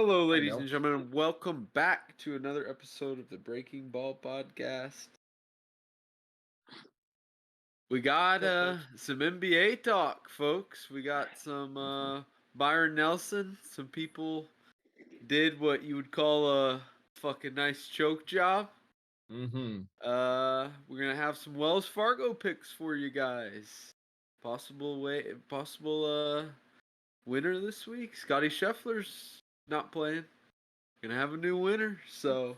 Hello, ladies and gentlemen. Welcome back to another episode of the Breaking Ball podcast. We got some NBA talk, folks. We got some Byron Nelson. Some people did what you would call a fucking nice choke job. Mm-hmm. We're gonna have some Wells Fargo picks for you guys. Possible winner this week. Scotty Scheffler's not playing. Gonna have a new winner. So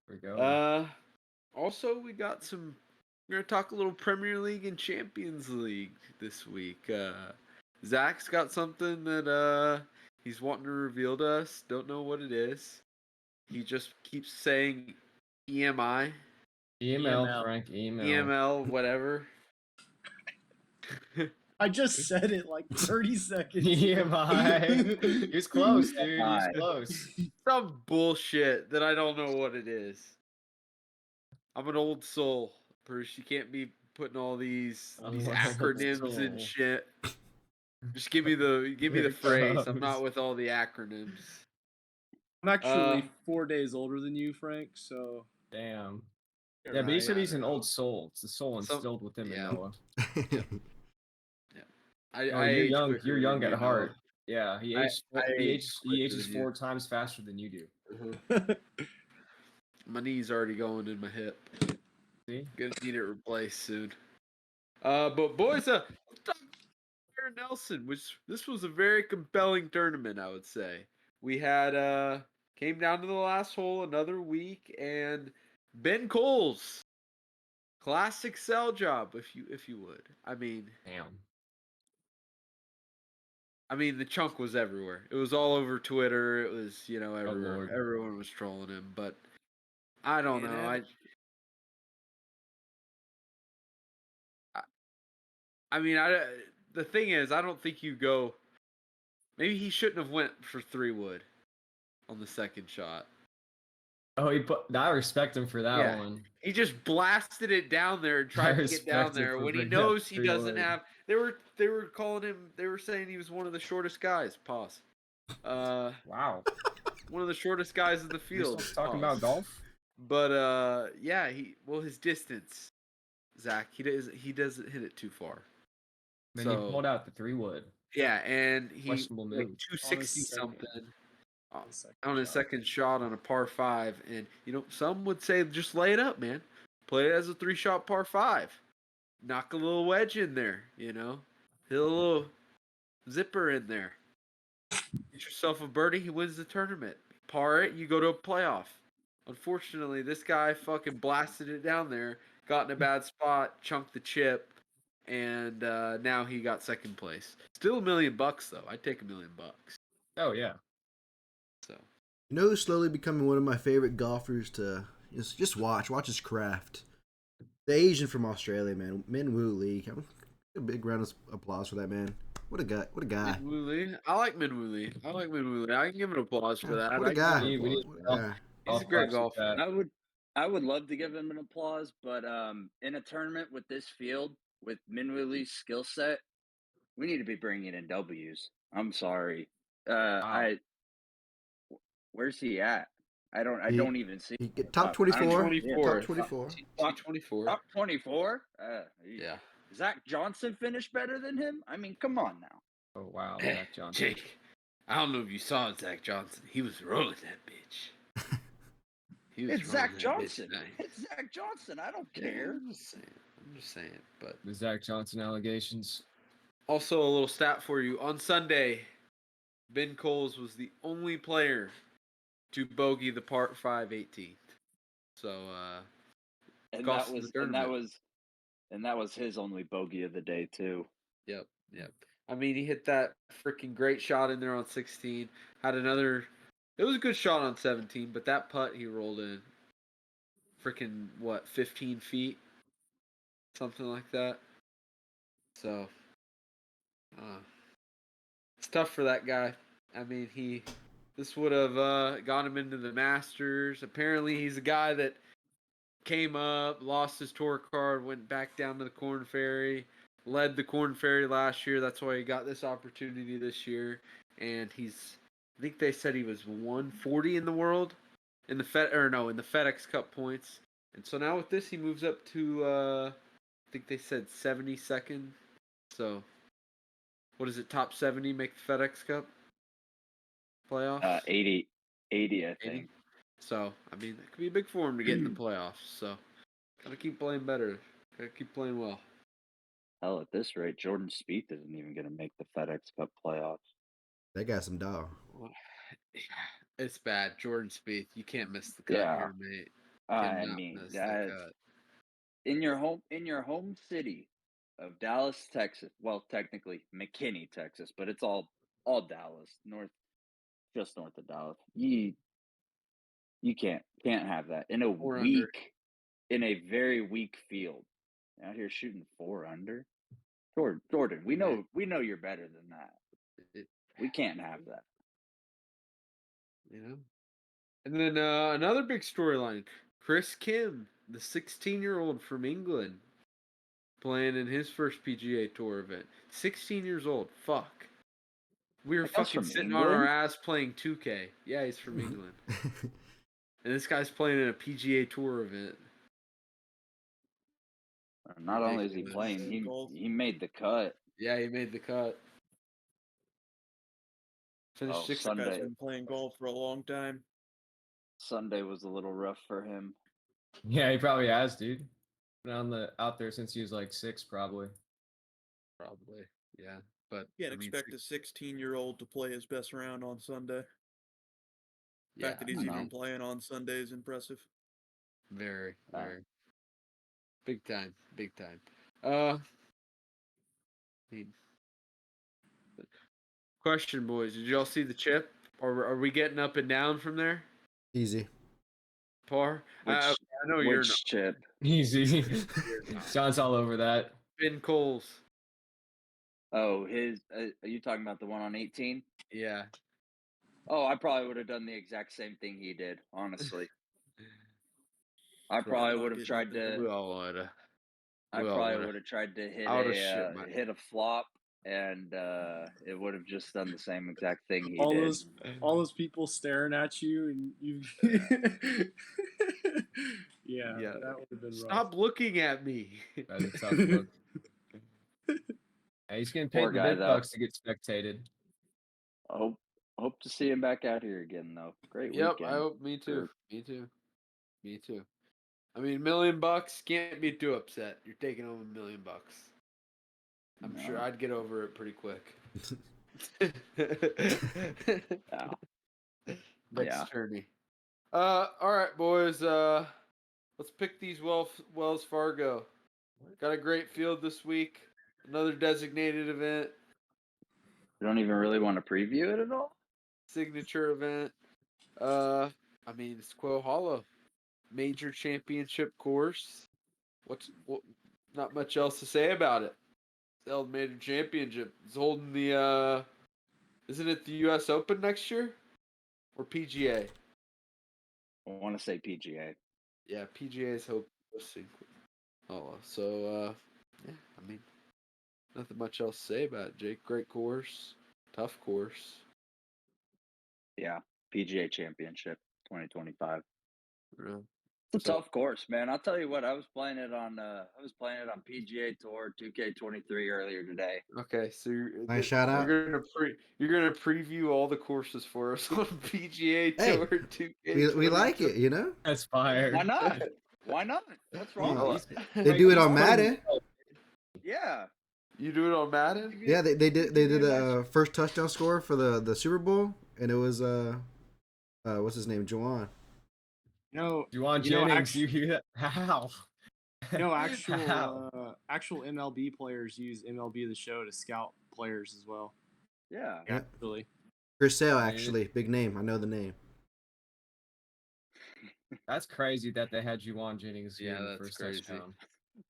Here we go. Also, we got some. We're gonna talk a little Premier League and Champions League this week. Zach's got something that he's wanting to reveal to us. Don't know what it is. He just keeps saying EMI, EML, Frank, EML. EML, whatever. I just said it like 30 seconds. EMI. He was close, dude. He was close. Some bullshit that I don't know what it is. I'm an old soul, Bruce. You can't be putting all these acronyms and shit. Just give me the phrase. I'm not with all the acronyms. I'm actually 4 days older than you, Frank, so. Damn. Yeah, but he said he's an old soul. It's the soul instilled within him, Noah. You're young. You're young at heart. Yeah, he ages 4 times faster than you do. My knee's already going in my hip. See? Gonna need it replaced soon. But boys, let's talk about Nelson, which this was a very compelling tournament, I would say. We had came down to the last hole another week, and Ben Coles, classic sell job, if you would. I mean, damn. the chunk was everywhere. It was all over Twitter. It was everywhere. Everyone was trolling him, but I don't know. The thing is, I don't think you go. Maybe he shouldn't have went for 3 wood on the second shot. Oh, I respect him for that one. He just blasted it down there and tried to get down there when he knows he doesn't have. They were calling him. They were saying he was one of the shortest guys. Pause. Wow. One of the shortest guys in the field. Talking about golf. But his distance, Zach. He doesn't hit it too far. Then he pulled out the 3 wood. Yeah, and he like 260 something on his second shot on a par 5, and some would say just lay it up, man. Play it as a 3-shot par 5. Knock a little wedge in there, hit a little zipper in there. Get yourself a birdie, he wins the tournament. Par it, you go to a playoff. Unfortunately, this guy fucking blasted it down there, got in a bad spot, chunked the chip. And now he got second place. Still $1 million though. I'd take $1 million. Oh yeah. So who's slowly becoming one of my favorite golfers to just watch his craft. The Asian from Australia, man, Min Woo Lee. A big round of applause for that man. What a guy! Min Woo Lee. I like Min Woo Lee. I can give an applause for that. What a guy! He's a great golfer. I would love to give him an applause, but in a tournament with this field, with Min Woo Lee's skill set, we need to be bringing in W's. I'm sorry. Where's he at? I don't even see. Top 24. Top 24. Top 24. Top 24. Yeah. Zach Johnson finished better than him. I mean, come on now. Oh wow, Zach Johnson. Jake, I don't know if you saw Zach Johnson. He was rolling that bitch. It's Zach Johnson. It's Zach Johnson. I don't care. I'm just saying. But the Zach Johnson allegations. Also, a little stat for you. On Sunday, Ben Coles was the only player to bogey the par 5 18th. So, that was his only bogey of the day too. Yep. I mean, he hit that freaking great shot in there on 16. Had another. It was a good shot on 17, but that putt he rolled in. Freaking 15 feet, something like that. So, it's tough for that guy. I mean, this would have got him into the Masters. Apparently, he's a guy that came up, lost his tour card, went back down to the Korn Ferry, led the Korn Ferry last year. That's why he got this opportunity this year, and he's I think they said he was 140 in the world in the FedEx Cup points. And so now with this, he moves up to I think they said 72nd. So what is it? Top 70 make the FedEx Cup playoffs? 80, I think. 80? So I mean, it could be big for him to get in the playoffs. So gotta keep playing better. Gotta keep playing well. Hell, at this rate, Jordan Spieth isn't even going to make the FedEx Cup playoffs. They got some dog. It's bad. Jordan Spieth, you can't miss the cut Yeah. here, mate. I mean, Miss the cut. in your home city of Dallas, Texas. Well, technically McKinney, Texas, but it's all Dallas, just north of Dallas. You can't have that in a very weak field. Out here shooting 4 under. Jordan, we know you're better than that. We can't have that. You know? And then another big storyline. Chris Kim, the 16-year-old from England, playing in his first PGA Tour event. 16 years old. Fuck. We were fucking sitting on our ass playing 2K. Yeah, he's from England. And this guy's playing in a PGA Tour event. Not only is he playing, he made the cut. Yeah, he made the cut. Finished sixth. Sunday. He's been playing golf for a long time. Sunday was a little rough for him. Yeah, he probably has, dude. Been out there since he was like 6, probably. Probably, yeah. But you can't expect a 16-year-old to play his best round on Sunday. The fact that he's even playing on Sunday is impressive. Very, very. Big time. I mean, question, boys. Did y'all see the chip? Or are we getting up and down from there? Easy. Par? I know you're not. Which chip? Easy. John's all over that. Ben Coles. Oh, are you talking about the one on 18? Yeah. Oh, I probably would have done the exact same thing he did, honestly. I probably would have tried to. We all would have. I probably would have tried to hit a flop, and it would have just done the same exact thing he did. All those people staring at you, and you. Yeah, that would have been rough. Stop looking at me. That's a tough look. He's getting paid the big bucks to get spectated. I hope to see him back out here again, though. Great weekend. Yep, I hope. Me too. Me too. I mean, $1 million can't be too upset. You're taking home $1 million. I'm sure I'd get over it pretty quick. Next journey. All right, boys. Let's pick these Wells Fargo. Got a great field this week. Another designated event. You don't even really want to preview it at all? Signature event. I mean, it's Quail Hollow. Major championship course. Not much else to say about it. It's held major championship. It's holding the isn't it the US Open next year? Or PGA? I want to say PGA. Yeah, PGA's hosting. So yeah, I mean, nothing much else to say about it, Jake. Great course. Tough course. Yeah, PGA Championship 2025. Yeah. It's a tough course, man. I'll tell you what. I was playing it on PGA Tour 2K23 earlier today. Okay, so nice shout out. You're gonna preview all the courses for us on PGA Tour 2K. We like it, you know. That's fire. Why not? What's wrong? They do it on Madden. Yeah. You do it on Madden? Yeah, they did a first touchdown score for the Super Bowl, and it was what's his name, Juwan. No, Juwan Jennings. You hear that? How? No, actual MLB players use MLB The Show to scout players as well. Yeah. Actually. Chris Sale, actually, big name. I know the name. That's crazy that they had Juwan Jennings in the first touchdown.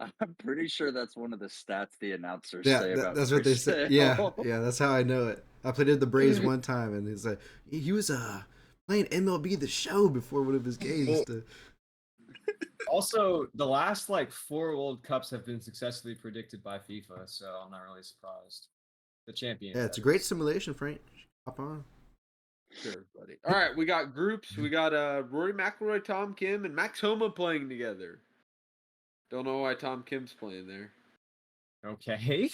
I'm pretty sure that's one of the stats the announcers say about that's what they say. Yeah, that's how I know it. I played at the Braves one time, and he's like, he was playing MLB The Show before one of his games. Also, the last 4 World Cups have been successfully predicted by FIFA, so I'm not really surprised. The champion. Yeah, it's a great simulation, Frank. Hop on. Sure, buddy. All right, we got groups. We got Rory McIlroy, Tom Kim, and Max Homa playing together. Don't know why Tom Kim's playing there. Okay.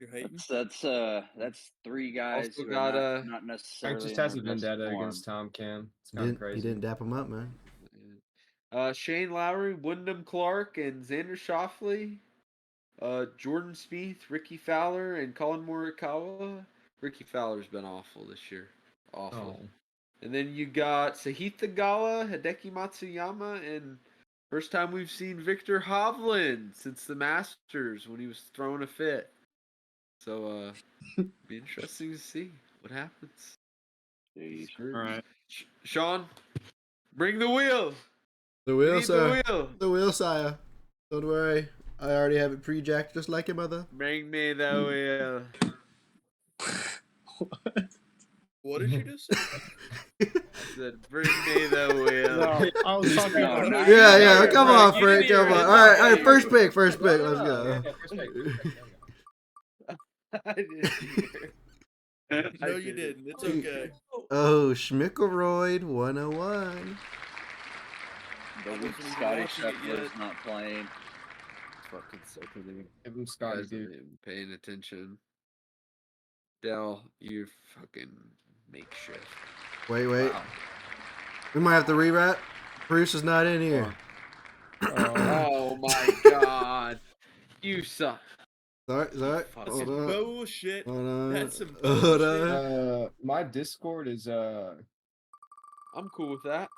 You're hating. That's three guys Also who got are not Frank necessarily just in has their a best vendetta form. against Tom Kim. It's kind of crazy. He didn't dap him up, man. Shane Lowry, Wyndham Clark, and Xander Schauffele. Jordan Spieth, Ricky Fowler, and Colin Morikawa. Ricky Fowler's been awful this year. Awful. Oh. And then you got Sahith Theegala, Hideki Matsuyama, and first time we've seen Victor Hovland since the Masters when he was throwing a fit. So, be interesting to see what happens. Jeez. All right. Sean, bring the wheel. The We wheel, need sir. the wheel. The wheel, sire. Don't worry. I already have it pre-jacked just like your mother. Bring me the wheel. What did you just say? I said, bring me the wheel. No, I was talking No, about. not- Yeah, Right, come right. on, You Frank, didn't come hear on. it. All right, No, first pick, No, let's no, go. yeah, first pick. There we go. I didn't hear. No, you didn't. It's okay. Oh, Schmickelroyd 101. The I weak wasn't even Scotty watching it Scheffler is yet. not playing. Fucking sickening. Give him You Scotty, guys dude. aren't even paying attention. Dell, you fucking makeshift. Wait. Wow. We might have to rewrap. Bruce is not in here. Oh my god. You suck. Sorry. That's Fuck. some Hold on. bullshit. Hold on. That's some Hold bullshit. on. My Discord is I'm cool with that.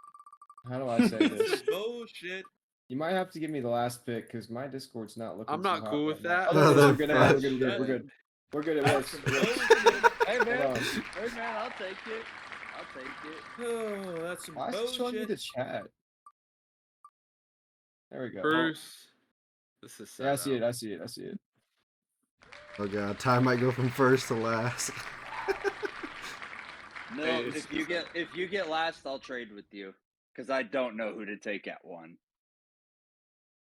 how do I say That's this? some bullshit. You might have to give me the last pick because my Discord's not looking. I'm too not hot cool right with now. that. Oh, we're good. Motherfucker. We're good. We're good. We're good. It That's works. some It works. bullshit. Hey Hold man, on. hey man, I'll take it. I'll take it. Oh, that's some Why is it showing me the bullshit. chat? There we go. Bruce. This is Yeah, I set see up. it. I see it. I see it. Oh god, Ty might go from first to last. No, Hey, if you get last, I'll trade with you because I don't know who to take at 1.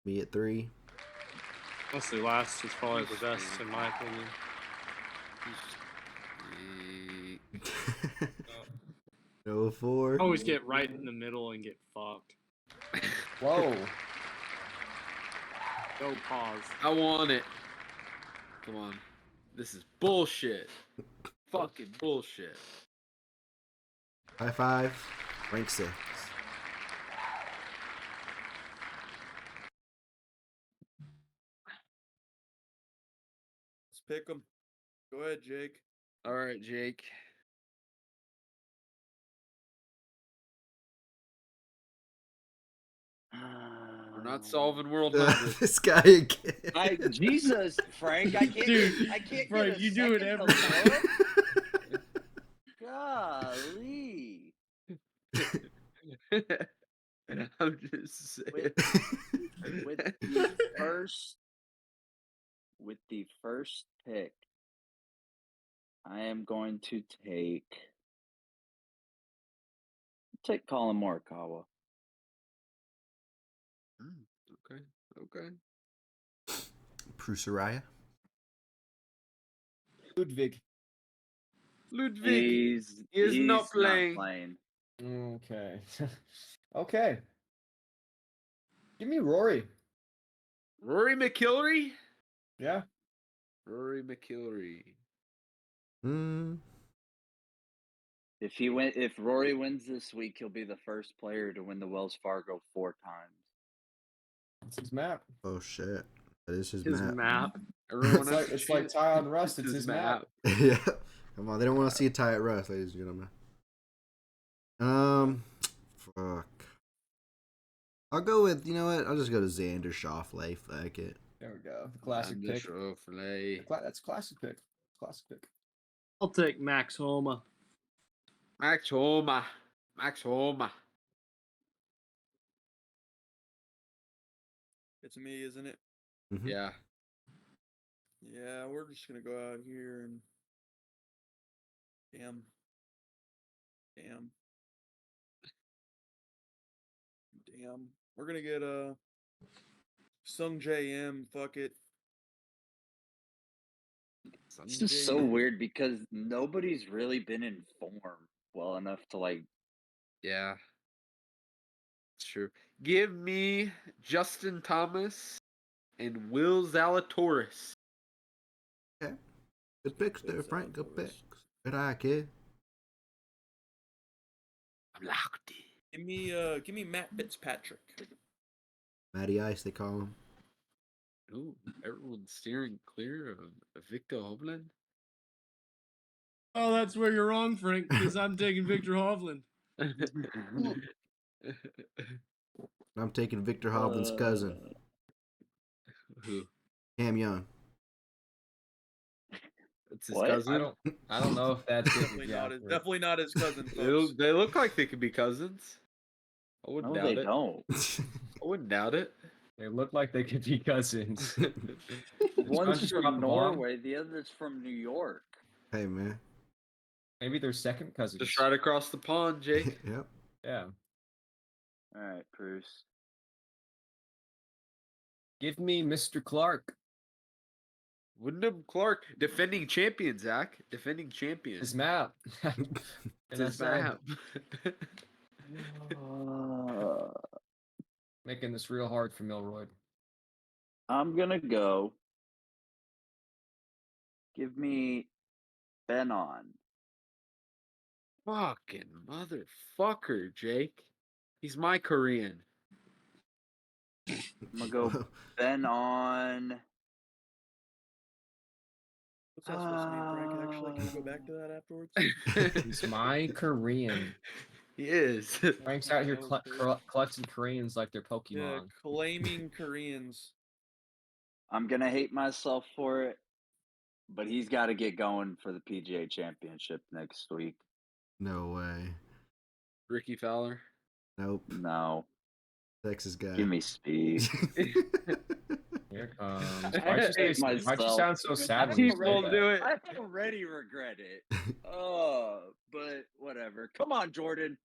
Me at 3. Honestly, last is probably the best in my opinion. No 4. I always get right in the middle and get fucked. Whoa. Go pause. I want it. Come on. This is bullshit. Fucking bullshit. High 5. Rank 6. Let's pick them. Go ahead, Jake. All right, Jake. We're not solving World 100. This guy again. Jesus, Frank, I can't. Dude, I can't Frank, get a you do it second every to look? Golly. I'm just saying. With the first pick, I am going to take Colin Morikawa. Okay. Prusariah. Ludwig. Ludwig He's is not not playing. playing. Okay. Okay. Give me Rory. Rory McIlroy? Yeah. Rory McIlroy. If Rory wins this week, he'll be the first player to win the Wells Fargo 4 times. It's his map. Oh shit. That is his, His map. map. Everyone It's like Ty on Rust. It's his map. Yeah. Come on, they don't want to see a tie at Rust, ladies and gentlemen. Fuck. I'll go with, you know what? I'll just go to Xander Schauffele. Fuck it. There we go. The classic pick. That's a classic pick. Classic pick. I'll take Max Homa. Max Homa. It's me, isn't it? Mm-hmm. Yeah. Yeah, we're just gonna go out here and damn. We're gonna get Sung J M. Fuck it. It's just so weird because nobody's really been in form. well enough to like. Yeah, it's true. Give me Justin Thomas and Will Zalatoris. Okay. Good picks there, Frank. Good picks. Good eye, kid. I'm locked in. Give me Matt Fitzpatrick. Matty Ice, they call him. Ooh, everyone's steering clear of Victor Hovland. Oh, that's where you're wrong, Frank, because I'm taking Victor Hovland. I'm taking Victor Hovland's cousin, Who? Cam Young. It's his What? cousin. I don't know if that's good. Definitely not his cousin, folks. They look like they could be cousins. I wouldn't No, doubt they it. don't. I wouldn't doubt it. They look like they could be cousins. One's just from drop a bomb? Norway, the other's from New York. Hey, man. Maybe they're second cousins. Just right across the pond, Jake. Yep. Yeah. All right, Bruce. Give me Mr. Clark. Wyndham Clark, defending champion, Zach. Defending champion. His map. It's his map. Making this real hard for Milroy. I'm gonna go. Give me Ben on. Fucking motherfucker, Jake. He's my Korean. I'm gonna go Ben on. What's that supposed to mean, Frank? Actually, can you go back to that afterwards? He's my Korean. He is. Frank's out here collecting Koreans like they're Pokemon. Yeah, claiming Koreans. I'm gonna hate myself for it, but he's got to get going for the PGA Championship next week. No way. Ricky Fowler. Nope. No. Texas guy. Give me speed. Here it comes. Why'd you sound so sad when you People do it. I already regret it. But whatever. Come on, Jordan.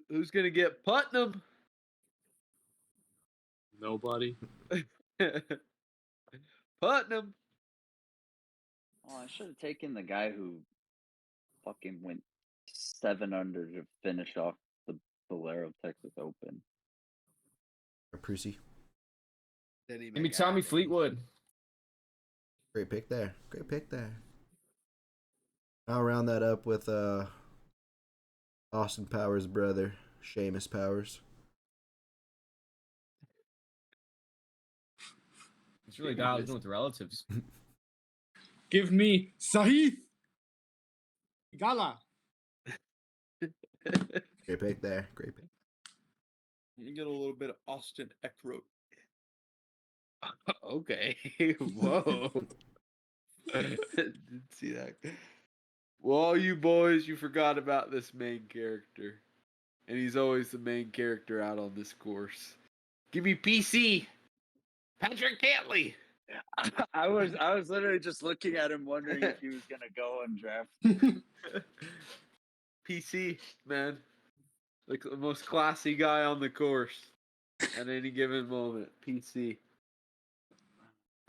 Who's gonna get Putnam? Nobody. Putnam. Oh, I should have taken the guy who fucking went 7 under to finish off the Valero Texas Open. Prusy. Give me Tommy Fleetwood. Great pick there. Great pick there. I'll round that up with Austin Powers' brother, Seamus Powers. He's really dialed in with relatives. Give me Sahith Gala. Great pick there. Great pick. You get a little bit of Austin Eckroat. Okay. Whoa. Didn't see that. Well, you boys, you forgot about this main character. And he's always the main character out on this course. Give me PC. Patrick Cantley. I was literally just looking at him wondering if he was gonna go and draft. PC, man. Like the most classy guy on the course at any given moment. PC.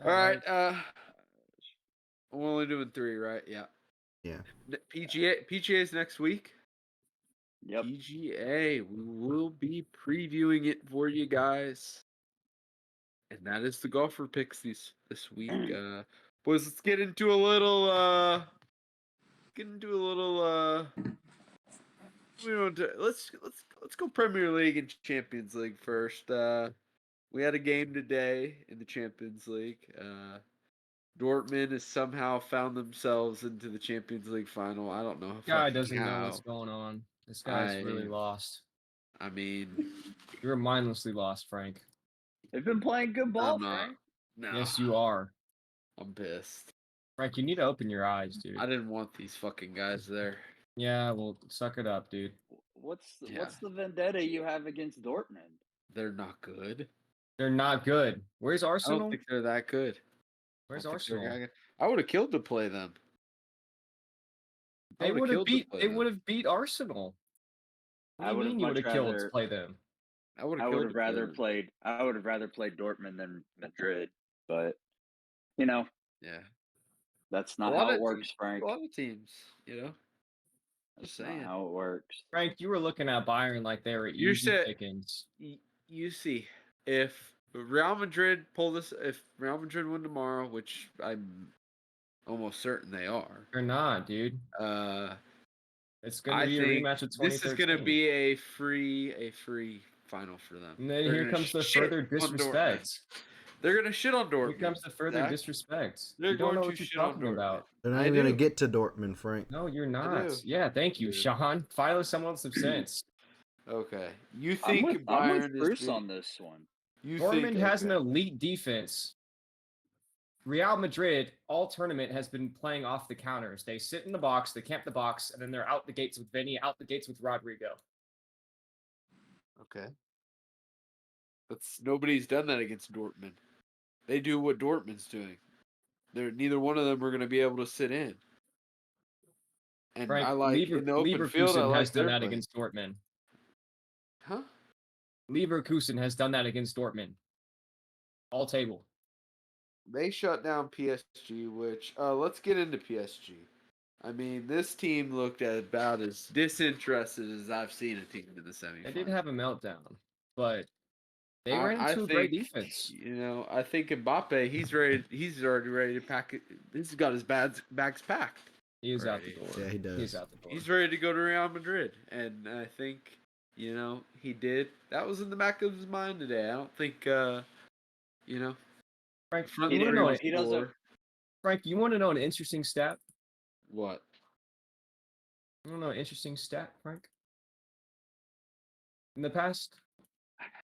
All right. We're only doing 3, right? Yeah. Yeah. PGA's next week. Yep. PGA. We will be previewing it for you guys. And that is the golfer picks this week. Boys, let's get into a little let's go Premier League and Champions League first. We had a game today in the Champions League. Dortmund has somehow found themselves into the Champions League final. I don't know. This guy doesn't know what's going on. This guy's really lost. I mean, you're mindlessly lost, Frank. They've been playing good ball, Frank. No. Yes, you are. I'm pissed. Frank, you need to open your eyes, dude. I didn't want these fucking guys there. Yeah, well, suck it up, dude. What's the vendetta you have against Dortmund? They're not good. They're not good. Where's Arsenal? I don't think they're that good. Where's Arsenal? I would have killed to play them. They would have beat Arsenal. I would have killed to play them. I would have rather played Dortmund than Madrid, but yeah, that's not how it works, Frank. A lot of teams, Just Not saying. how it works. Frank, you were looking at Bayern like they were easy pickings. You see, if Real Madrid pull this, if Real Madrid win tomorrow, which I'm almost certain they are, They're not, dude. It's gonna be a rematch of 2013. This is gonna be a free final for them. And then here comes the further disrespect. They're gonna shit on Dortmund. Here comes the further disrespect. They're you don't know going what to you're shit on talking Dortmund. about. They're not even going to get to Dortmund, Frank. No, you're not. Yeah, thank you, Sean. Finally, someone with some sense. Okay. You think I'm Bayern with Bruce on this one. Dortmund has an elite defense. Real Madrid, all tournament, has been playing off the counters. They sit in the box, they camp the box, and then they're out the gates with Vinny, out the gates with Rodrigo. Okay. But nobody's done that against Dortmund. They do what Dortmund's doing. Neither one of them are going to be able to sit in. And Frank, I like in the open field. I Leverkusen like has done their that play. against Dortmund. Huh? Leverkusen has done that against Dortmund. All table. They shut down PSG, which let's get into PSG. I mean, this team looked about as disinterested as I've seen a team in the semifinals. They did have a meltdown, but they ran into a great defense. You know, I think Mbappe, he's ready. He's already ready to pack it. He's got his bags packed. He is out the door. Yeah, he does. He's out the door. He's ready to go to Real Madrid, and I think he did. That was in the back of his mind today. I don't think Frank, He doesn't. Frank, you want to know an interesting stat? What? You want to know an interesting stat, Frank? In the past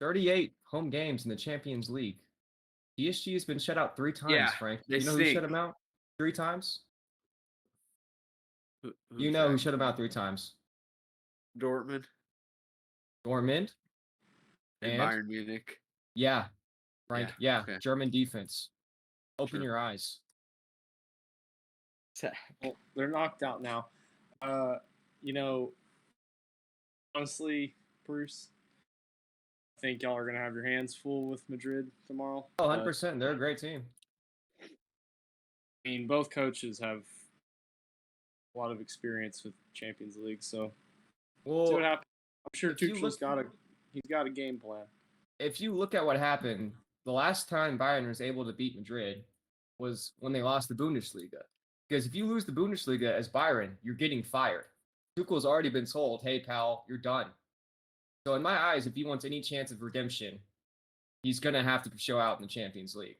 38 home games in the Champions League, PSG has been shut out 3 times, Frank. You know who shut them out 3 times? You know who shut them out 3 times? Dortmund. And Bayern Munich. Yeah, Frank. Yeah, okay. German defense. Open Sure. your eyes. Well, they're knocked out now. Honestly, Bruce, I think y'all are going to have your hands full with Madrid tomorrow. Oh, 100%. They're a great team. I mean, both coaches have a lot of experience with Champions League, so see what happens. I'm sure Tuchel's got a game plan. If you look at what happened, the last time Bayern was able to beat Madrid was when they lost the Bundesliga. Because if you lose the Bundesliga as Bayern, you're getting fired. Tuchel's already been told, hey, pal, you're done. So in my eyes, if he wants any chance of redemption, he's going to have to show out in the Champions League.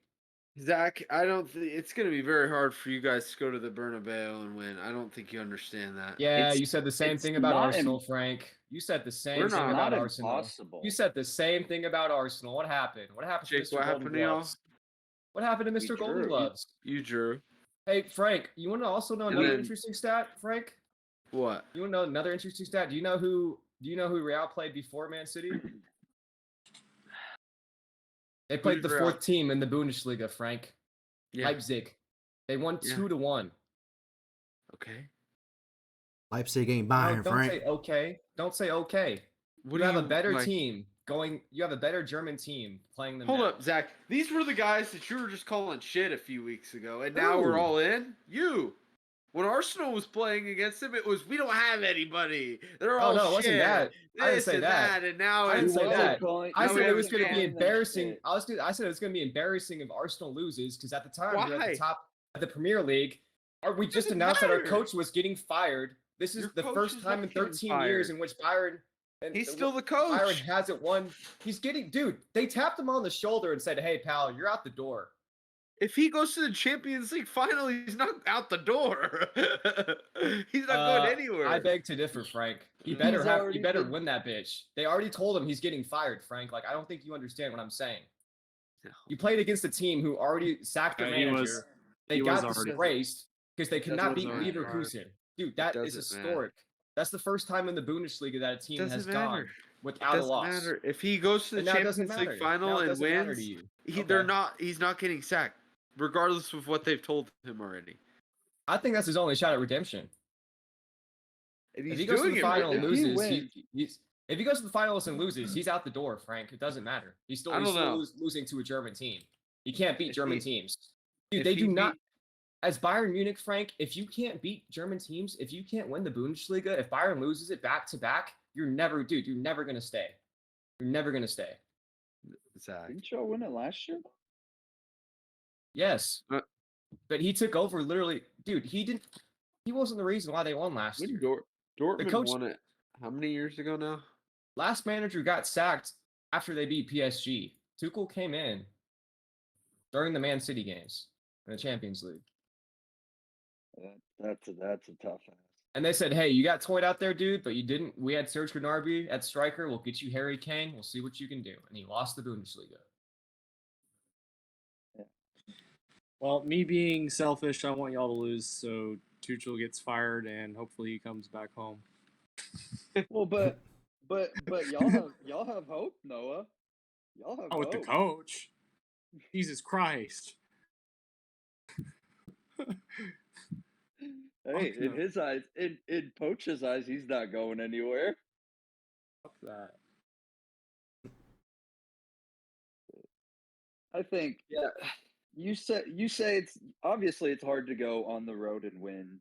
Zach, I don't think it's going to be very hard for you guys to go to the Bernabeu and win. I don't think you understand that. Yeah, you said the same thing about Arsenal, Frank. You said the same thing about Arsenal. Impossible. You said the same thing about Arsenal. What happened? What happened to Mr. Golden Gloves? What happened to Mr. Golden Gloves? You drew. Hey, Frank, you want to also know another interesting stat, Frank? What? You want to know another interesting stat? Do you know who Real played before Man City? They played the 4th team in the Bundesliga, Frank. Yeah. Leipzig. They won 2-1. Okay. Leipzig ain't Bayern, Frank. Don't say okay. Don't say okay. You have a better team going. You have a better German team playing them. Hold up, Zach. These were the guys that you were just calling shit a few weeks ago, and now we're all in. When Arsenal was playing against them, it was we don't have anybody. They're all shit. It wasn't that. I didn't say that. And now I didn't say that. I said it was going to be embarrassing. Shit. I said it was going to be embarrassing if Arsenal loses because at the time we were at the top of the Premier League. We just announced that our coach was getting fired. This is the first time in 13 years in which Bayern. He's still the coach. Bayern hasn't won. They tapped him on the shoulder and said, "Hey, pal, you're out the door." If he goes to the Champions League final, he's not out the door. He's not going anywhere. I beg to differ, Frank. He better win that bitch. They already told him he's getting fired, Frank. Like, I don't think you understand what I'm saying. No. You played against a team who already sacked their manager. They got disgraced because they could not beat Leverkusen. Dude, that is historic. That's the first time in the Bundesliga that a team has gone without a loss. Doesn't matter. If he goes to the Champions League final and wins, he's not getting sacked, regardless of what they've told him already. I think that's his only shot at redemption. If he goes to the final and loses, if he goes to the finals and loses, he's out the door, Frank. It doesn't matter. He's still losing to a German team. He can't beat German teams. Dude, they do not. as Bayern Munich, Frank, if you can't beat German teams, if you can't win the Bundesliga, if Bayern loses it back to back, you're never gonna stay. You're never gonna stay. Zach. Didn't y'all win it last year? Yes, but he took over literally, dude. He wasn't the reason why they won last year. Dortmund won it how many years ago now? Last manager got sacked after they beat PSG. Tuchel came in during the Man City games in the Champions League. That's a tough ass. And they said, hey, you got toyed out there, dude, but you didn't. We had Serge Gnabry at striker. We'll get you Harry Kane. We'll see what you can do. And he lost the Bundesliga. Yeah. Well, me being selfish, I want y'all to lose, so Tuchel gets fired, and hopefully he comes back home. Well, but y'all have hope, Noah. Y'all have hope. With the coach. Jesus Christ. Hey, in his eyes, in Poach's eyes, he's not going anywhere. Fuck that. I think you say it's obviously it's hard to go on the road and win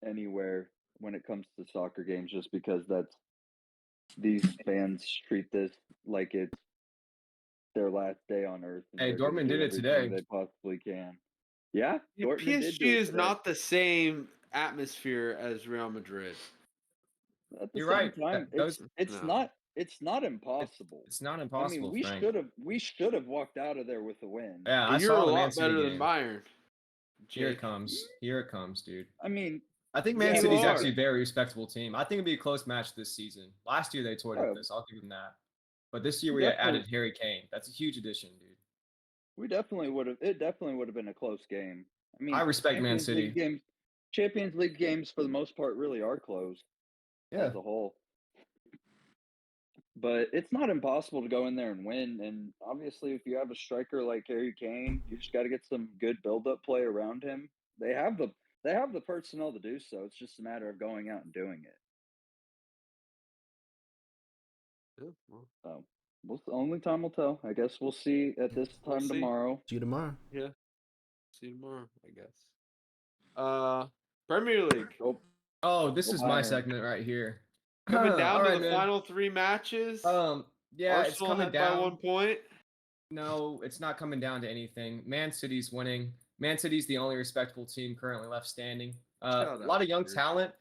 anywhere when it comes to soccer games, just because these fans treat this like it's their last day on earth. And hey, Dortmund did it today. They possibly can. Yeah, Dortmund PSG is not the same atmosphere as Real Madrid. At the You're same right. time, it's not impossible. It's not impossible. I mean, Frank. we should have walked out of there with a win. Yeah, And I you're saw a the Man lot City better game. than Bayern. Here it comes. Here it comes, dude. I mean, I think Man City's actually a very respectable team. I think it'll be a close match this season. Last year they toyed with this. I'll give them that. But this year we added Harry Kane. That's a huge addition, dude. We definitely would have. It definitely would have been a close game. I mean, I respect Man City. Champions League games, for the most part, really are close as a whole. But it's not impossible to go in there and win. And obviously, if you have a striker like Harry Kane, you just got to get some good build-up play around him. They have the personnel to do so. It's just a matter of going out and doing it. So, only time will tell. I guess we'll see at this time tomorrow. See you tomorrow. Yeah. See you tomorrow, I guess. Premier League. Oh, this is my segment right here. Coming down to the final 3 matches. Yeah, Arsenal it's coming ahead down by 1 point. No, it's not coming down to anything. Man City's winning. Man City's the only respectable team currently left standing. A lot of young talent.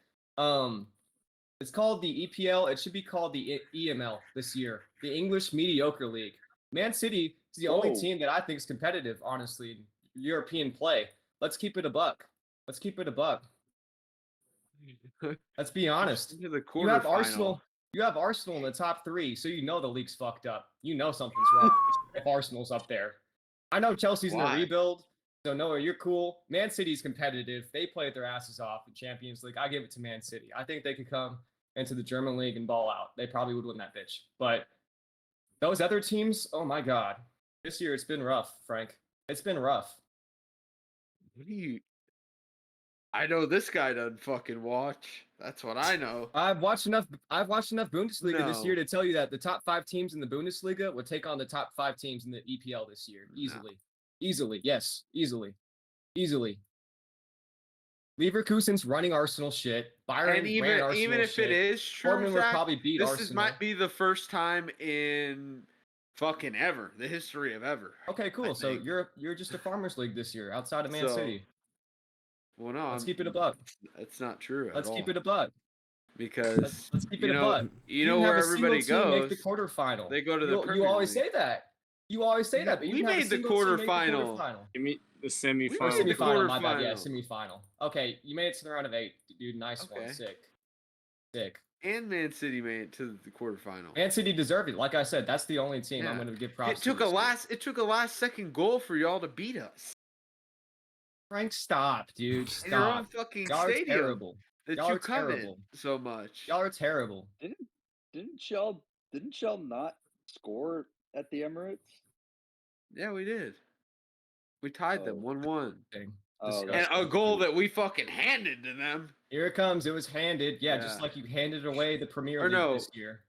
It's called the EPL. It should be called the EML this year, the English Mediocre League. Man City is the only team that I think is competitive, honestly, in European play. Let's keep it a buck. Let's keep it a buck. Let's be honest. You have Arsenal. You have Arsenal in the top 3, so you know the league's fucked up. You know something's wrong if Arsenal's up there. I know Chelsea's in a rebuild, so Noah, you're cool. Man City's competitive. They played their asses off in Champions League. I give it to Man City. I think they could come into the German league and ball out. They probably would win that bitch. But those other teams, oh my God. This year it's been rough, Frank. It's been rough. I know this guy doesn't fucking watch. That's what I know. I've watched enough Bundesliga this year to tell you that the top 5 teams in the Bundesliga would take on the top 5 teams in the EPL this year. Easily. Easily. Yes. Easily. Easily. Leverkusen's running Arsenal shit. Bayern ran Arsenal even if shit. it is true, Dortmund would probably beat this Arsenal. might be the first time in fucking ever, the history of ever. Okay, cool. So you're just a farmers league this year outside of Man City. Well, no, let's keep it a buck. It's not true. Let's keep it a buck. Because let's keep it a buck. You know where everybody goes. Make the quarterfinal. They go to the Premier You always League. say that. You always say that. But we made the quarterfinal. You mean the semifinal? Semifinal. My bad. Yeah, semifinal. Okay, you made it to the round of 8, dude. Nice one. Sick. And Man City made it to the quarterfinal. Man City deserved it. Like I said, that's the only team I'm going to give props to. It took a last second goal for y'all to beat us. Frank, stop, dude. Stop. In your own fucking stadium. Terrible. That y'all you are come terrible. in so much. Y'all are terrible. Didn't y'all not score at the Emirates? Yeah, we did. We tied them 1-1. And a goal that we fucking handed to them. Here it comes. It was handed. Yeah, just like you handed away the Premier League this year.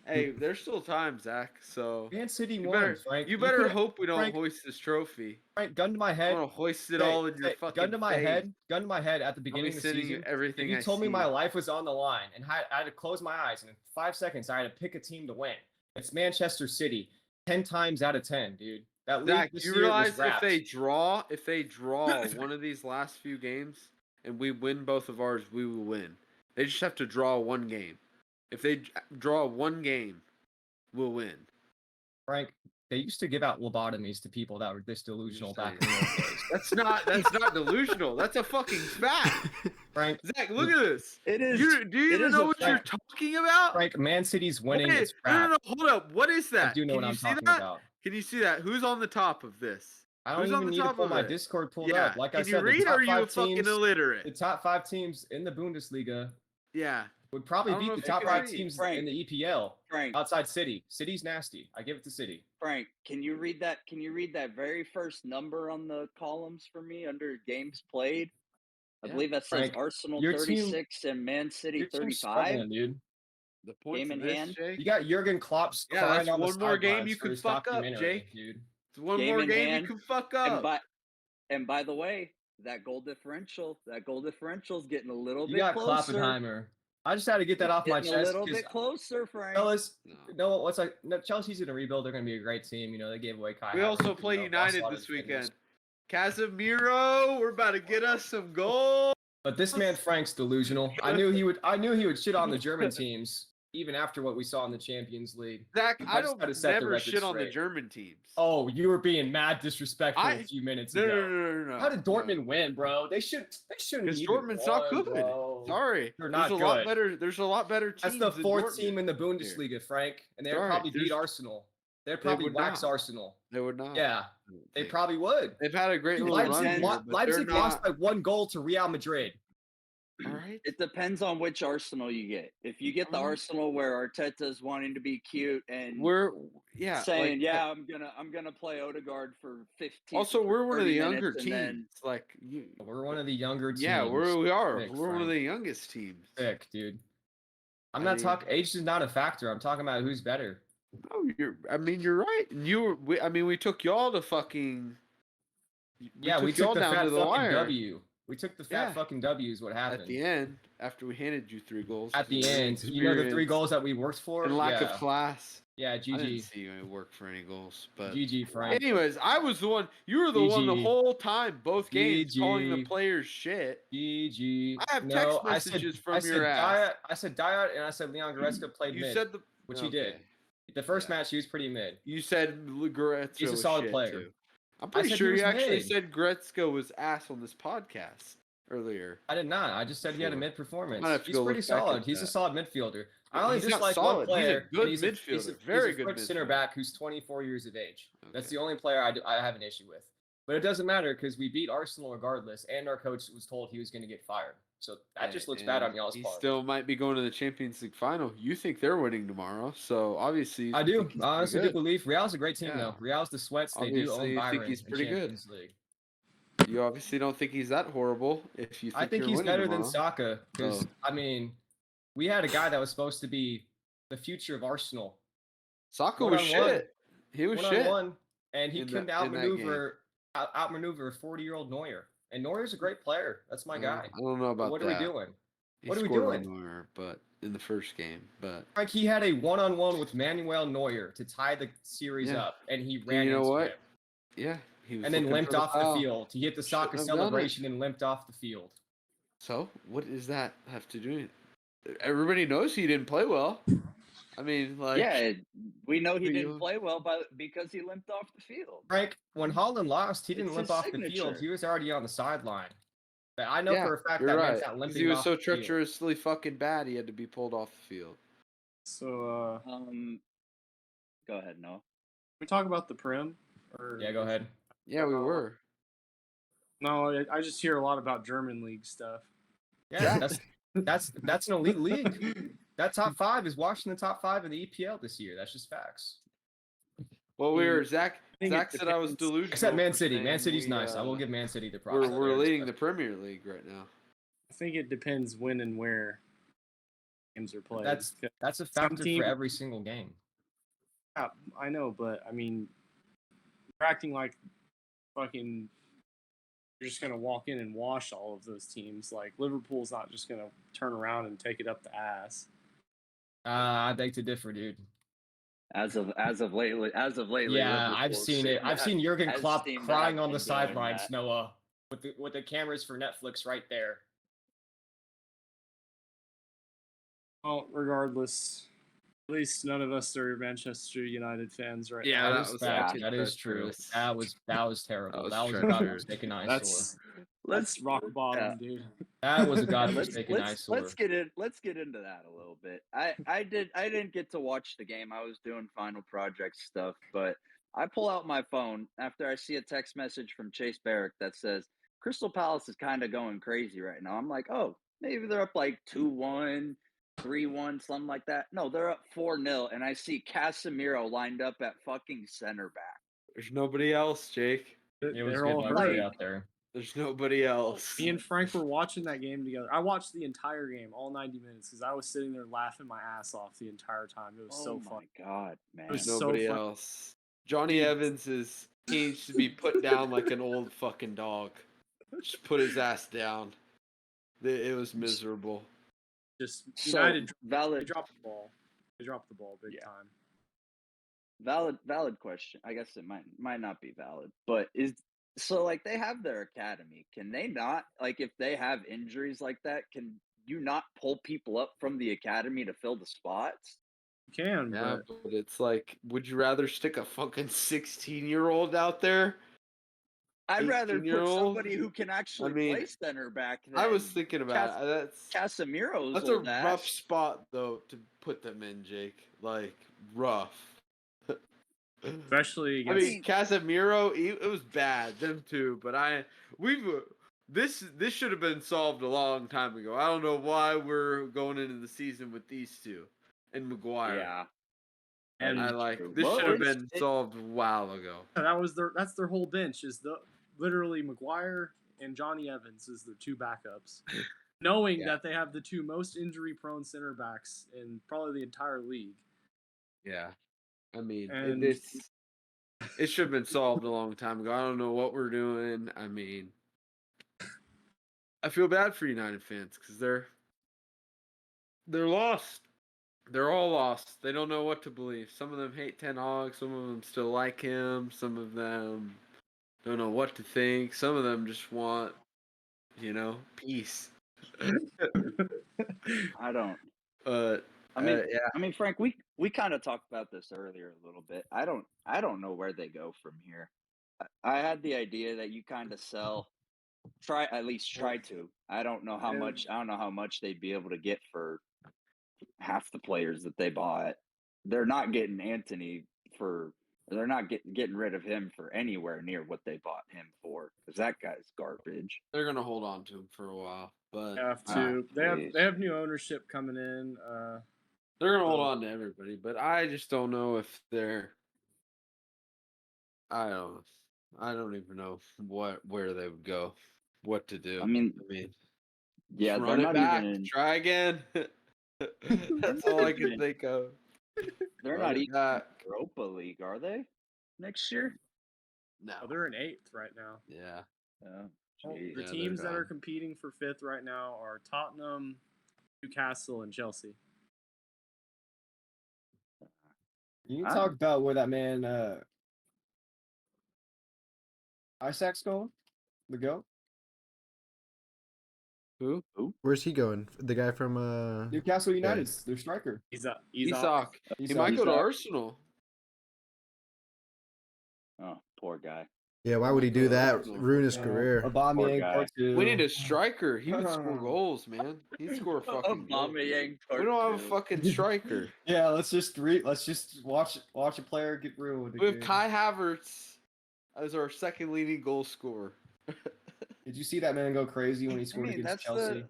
Hey, there's still time, Zach. So Man City you won, better, Frank. you better could- hope we don't Frank, hoist this trophy. Frank, gun to my I'm head. gonna hoist it all in your fucking gun to my face. gun to my head at the I'll beginning be of the sending you season. everything If you I told me see. my life was on the line and I had to close my eyes and in 5 seconds I had to pick a team to win, it's Manchester City. 10 times out of 10, dude. That league Zach, this you year was realize wrapped. if they draw one of these last few games and we win both of ours, we will win. They just have to draw one game. If they draw one game, we'll win. Frank, they used to give out lobotomies to people that were this delusional back in the old days. That's not delusional. That's a fucking fact. Frank, Zach, look at this. It is. Do you even know what you're talking about? Frank, Man City's winning. What is, It's crap. no, hold up. What is that? I do know Can what you I'm see talking that? about. Can you see that? Who's on the top of this? I don't Who's on even the need to top pull of my it? Discord pulled Yeah. up. Like I Can said, you read, the top or are you a 5 fucking teams, illiterate? the top 5 teams in the Bundesliga Yeah. would probably I don't beat know the if you top can 5 read. teams Frank, in the EPL Frank, outside City. City's nasty. I give it to City. Frank, can you read that? Can you read that very first number on the columns for me under games played? I believe that says Frank, Arsenal your team- 36 and Man City Your team's 35. struggling, dude. The points Game of in this, hand. Jake. You got Jurgen Klopp's Yeah, crying that's on the one more game sidelines you for can his fuck up, documentary, Jake. dude. It's one Game more in game hand, you can fuck up. And by the way, that goal differential is getting a little You bit got closer. Kloppenheimer. I just had to get that off my Getting a chest. little bit closer, Frank. Fellas, No. Chelsea's in a rebuild. They're going to be a great team. You know, they gave away Kai We Havertz, also play lost a United lot of this defenders. weekend. Casemiro, we're about to get us some goals. But this man Frank's delusional. I knew he would shit on the German teams even after what we saw in the Champions League. Zach, I just don't gotta set the never record shit on the straight. German teams. Oh, you were being mad disrespectful a few minutes ago. No. How did Dortmund win, bro? They shouldn't. Because even Dortmund's not won, good. bro. Sorry, They're not there's a good. lot better. There's a lot better teams. That's the 4th Dortmund. team in the Bundesliga, Frank, and they'd Sorry, probably beat there's- Arsenal. They'd probably would wax not. Arsenal. They would not. Yeah, I don't they think. probably would. They've had a great Dude, little run Leipzig, here, but Leipzig they're lost not. by 1 goal to Real Madrid. All right. It depends on which Arsenal you get. If you get the Arsenal where Arteta's wanting to be cute and saying, like, I'm gonna play Odegaard for 15. Also, we're one of the younger minutes, teams. We're one of the younger teams. Yeah, we are. Sick, We're one of Frank. the youngest teams. Sick, dude. I'm I not mean- talking. Age is not a factor. I'm talking about who's better. Oh, you're right. We took y'all to fucking. We took the down fat to the fucking wire W. We took the fat Yeah. fucking W is what happened. at the end after we handed you 3 goals. At the end, you know the 3 Experience goals that we worked for? and lack yeah. of class. Yeah, I didn't GG. see you work for any goals, but GG, Frank. anyways, I was the one. You were the one the GG. whole time, both games, calling the GG. players shit. GG. I have No, text I said- messages from I said your ass. I said Diot, and I said Leon Goretzka played You mid, said which he did. The first match, he was pretty mid. You said Goretzka He's a was solid shit, player. too. I'm pretty said he sure was you actually mid. said Goretzka was ass on this podcast earlier. I did not. I just said he had a Sure. mid performance. Might have to He's go pretty look back solid. at He's a that. solid midfielder. I only He's not dislike solid. one player. He's a good and midfielder. Very he's a good quick center midfielder. back who's 24 years of age. That's Okay. the only player I have an issue with. But it doesn't matter because we beat Arsenal regardless, and our coach was told he was going to get fired. So that just looks bad on y'all's He part. still might be going to the Champions League final. You think they're winning tomorrow, so obviously you I think do. he's pretty I honestly do good. believe Real's a great team, Yeah. though. Real's the sweats. They do Obviously, own you think Byron he's in pretty good. Champions League. You obviously don't think he's that horrible. If you think I think you're he's winning better than tomorrow. Saka because Oh. I mean, we had a guy that was supposed to be the future of Arsenal. Saka was One-on-one. shit. He was shit. One, and he in couldn't that- in that outmaneuver a 40-year-old Neuer. And Neuer's a great player. That's my guy. I don't know about What that. are we doing? He What are we scored on doing? Neuer, but in the first game, but Frank, he had a one-on-one with Manuel Neuer to tie the series Yeah. up, and he And ran you know into what? him. yeah, he was And then looking limped for off the foul. field. He hit the Shouldn't soccer have done it. celebration and limped off the field. So what does that have to do? Everybody knows he didn't play well. I mean, like, Yeah, we know he you- didn't play well because he limped off the field. Frank, when Holland lost, he didn't It's limp his off the field. signature. He was already on the sideline. But I know yeah, for a fact you're that right. man's not 'Cause limping he was off so the field. treacherously fucking bad, he had to be pulled off the field. So, Go ahead, Noah. we talk about the Prim? Or Yeah, go ahead. Yeah, we were. No, I just hear a lot about German league stuff. Yeah, that's an elite league. That top 5 is Washington top 5 in the EPL this year. That's just facts. Well, we were Zach. think Zach it said I was depends. delusional. Except Man for City. saying Man City's we, nice. I will give Man City the props. We're there, leading but- the Premier League right now. I think it depends when and where. games are played. That's a factor for every single game. Yeah, I know, but I mean, you're acting like fucking. You're just gonna walk in and wash all of those teams. Like Liverpool's not just gonna turn around and take it up the ass. I beg to differ, dude. As of lately, yeah, I've seen it. I've seen Jurgen Klopp crying on the sidelines, that. Noah, with the cameras for Netflix right there. Well, regardless, at least none of us are Manchester United fans right Yeah, now. that was that is true. That was terrible. That was a godforsaken eyesore. That's rock bottom, dude. That was a godforsaken eyesore. Let's get into that a little bit. I didn't get to watch the game. I was doing final project stuff, but I pull out my phone after I see a text message from Chase Barrick that says Crystal Palace is kind of going crazy right now. I'm like, oh, maybe they're up like 2-1, 3-1, something like that. No, they're up 4-0, and I see Casemiro lined up at fucking center back. There's nobody else, Jake. It was good luxury out there. There's nobody else. Me and Frank were watching that game together. I watched the entire game, all 90 minutes, because I was sitting there laughing my ass off the entire time. It was so fun. Oh my god, man! There's nobody else. Johnny Evans needs to be put down like an old fucking dog. Just put his ass down. It was miserable. Just United valid. They dropped the ball. They dropped the ball big time. Valid question. I guess it might not be valid, but so like they have their academy. Can they not, like, if they have injuries like that, can you not pull people up from the academy to fill the spots? You can, yeah, but it's like, would you rather stick a fucking 16-year-old out there? I'd rather put somebody who can actually play center back. I was thinking about it. That's Casemiro's. That's a rough spot though to put them in, Jake. Like rough. Especially against Casemiro, it was bad, them too. But this should have been solved a long time ago. I don't know why we're going into the season with these two and Maguire. Yeah, and this should have been solved a while ago. That's their whole bench is literally Maguire and Johnny Evans is their two backups, knowing that they have the two most injury-prone center backs in probably the entire league. Yeah. I mean, it should have been solved a long time ago. I don't know what we're doing. I mean, I feel bad for United fans because they're lost. They're all lost. They don't know what to believe. Some of them hate Ten Hag. Some of them still like him. Some of them don't know what to think. Some of them just want, peace. I don't. I mean, Frank, we kind of talked about this earlier a little bit. I don't know where they go from here. I had the idea that you kind of try to. I don't know how much. I don't know how much they'd be able to get for half the players that they bought. They're not getting Anthony for. They're not getting rid of him for anywhere near what they bought him for, because that guy's garbage. They're gonna hold on to him for a while, but they have new ownership coming in. They're gonna hold on to everybody, but I just don't know if they're. I don't even know where they would go, what to do. I mean, yeah, run it back, try again. That's all I can think of. They're not even in Europa League, are they? Next year? No, they're in 8th right now. Yeah. The teams that are competing for 5th right now are Tottenham, Newcastle, and Chelsea. You can talk about where that man Isaac's going? The GOAT? Who? Where's he going? The guy from Newcastle United. Their striker. Isak. He might go to Arsenal. Oh, poor guy. Yeah, why would he do that? Ruin his career. We need a striker. He would score goals, man. He'd score fucking goals. We don't have a fucking striker. Yeah, let's just watch a player get ruined. We have Kai Havertz as our second leading goal scorer. Did you see that man go crazy when he scored against Chelsea?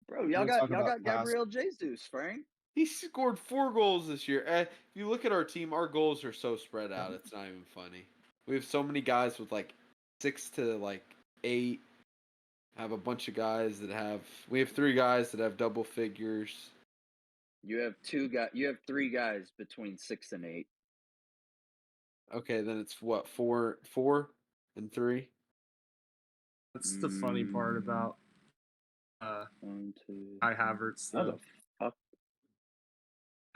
Bro, y'all got Gabriel Jesus, Frank. He scored 4 goals this year. If you look at our team, our goals are so spread out. It's not even funny. We have so many guys with 6 to 8. I have a bunch of guys that have. We have 3 guys that have double figures. You have three guys between 6 and 8. Okay, then it's what, 4 and 3? That's the funny part about 1, 2. Kai Havertz. How the fuck?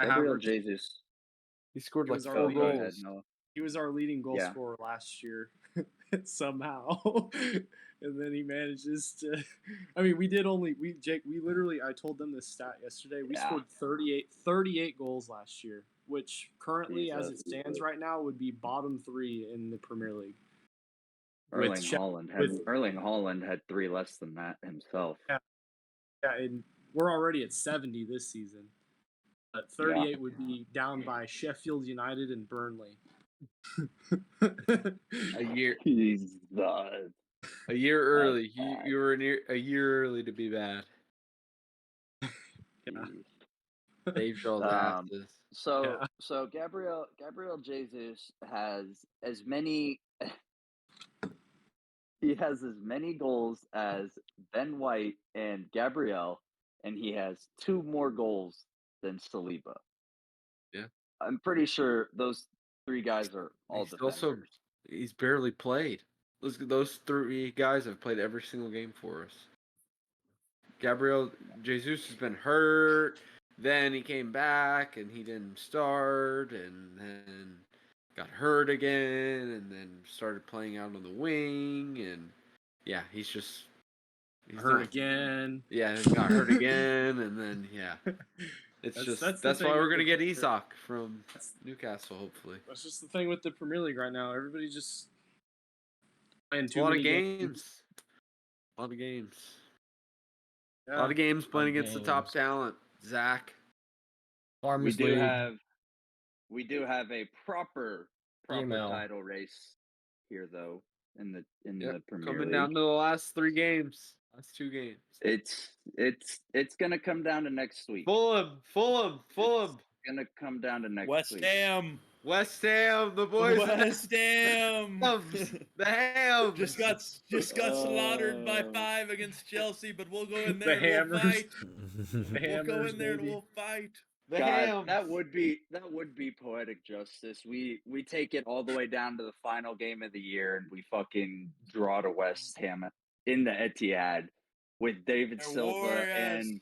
Kai Gabriel Havertz, He Jesus. scored He like was our 4 lead. Go ahead, goals. Noah. he was our leading goal Yeah. scorer last year somehow. And then he manages to. I mean, we literally, I told them this stat yesterday. We Yeah. scored 38 goals last year, which currently, as it Jesus. stands right now, would be bottom 3 in the Premier League. Erling Haaland had 3 less than that himself. Yeah, and we're already at 70 this season. But 38 would be down by Sheffield United and Burnley. A year Jesus. early. bad. You were a year early to be bad. Yeah. Saved all the asses. So Gabriel Jesus has as many goals as Ben White and Gabriel, and he has 2 more goals than Saliba. Yeah. I'm pretty sure those 3 guys are all defenders. He's barely played. Those 3 guys have played every single game for us. Gabriel Jesus has been hurt. Then he came back and he didn't start, and then got hurt again, and then started playing out on the wing, and yeah, he's hurt again. Yeah, he got hurt again, and then that's why we're gonna get Isak from Newcastle, hopefully. That's just the thing with the Premier League right now. Everybody just playing A lot of games. A lot of games. Yeah. A lot of games playing against the top talent. Zach. We do have a proper title race here, though, in the Premier Coming League. down to the last 3 games. Last 2 games. It's gonna come down to next week. Fulham. It's gonna come down to next week. West Ham, the boys. West Ham. The Hams. Just got slaughtered by 5 against Chelsea, but we'll go in there The and we'll fight. We'll go in there and we'll fight. God, that would be poetic justice. We take it all the way down to the final game of the year, and we fucking draw to West Ham in the Etihad with David Silva and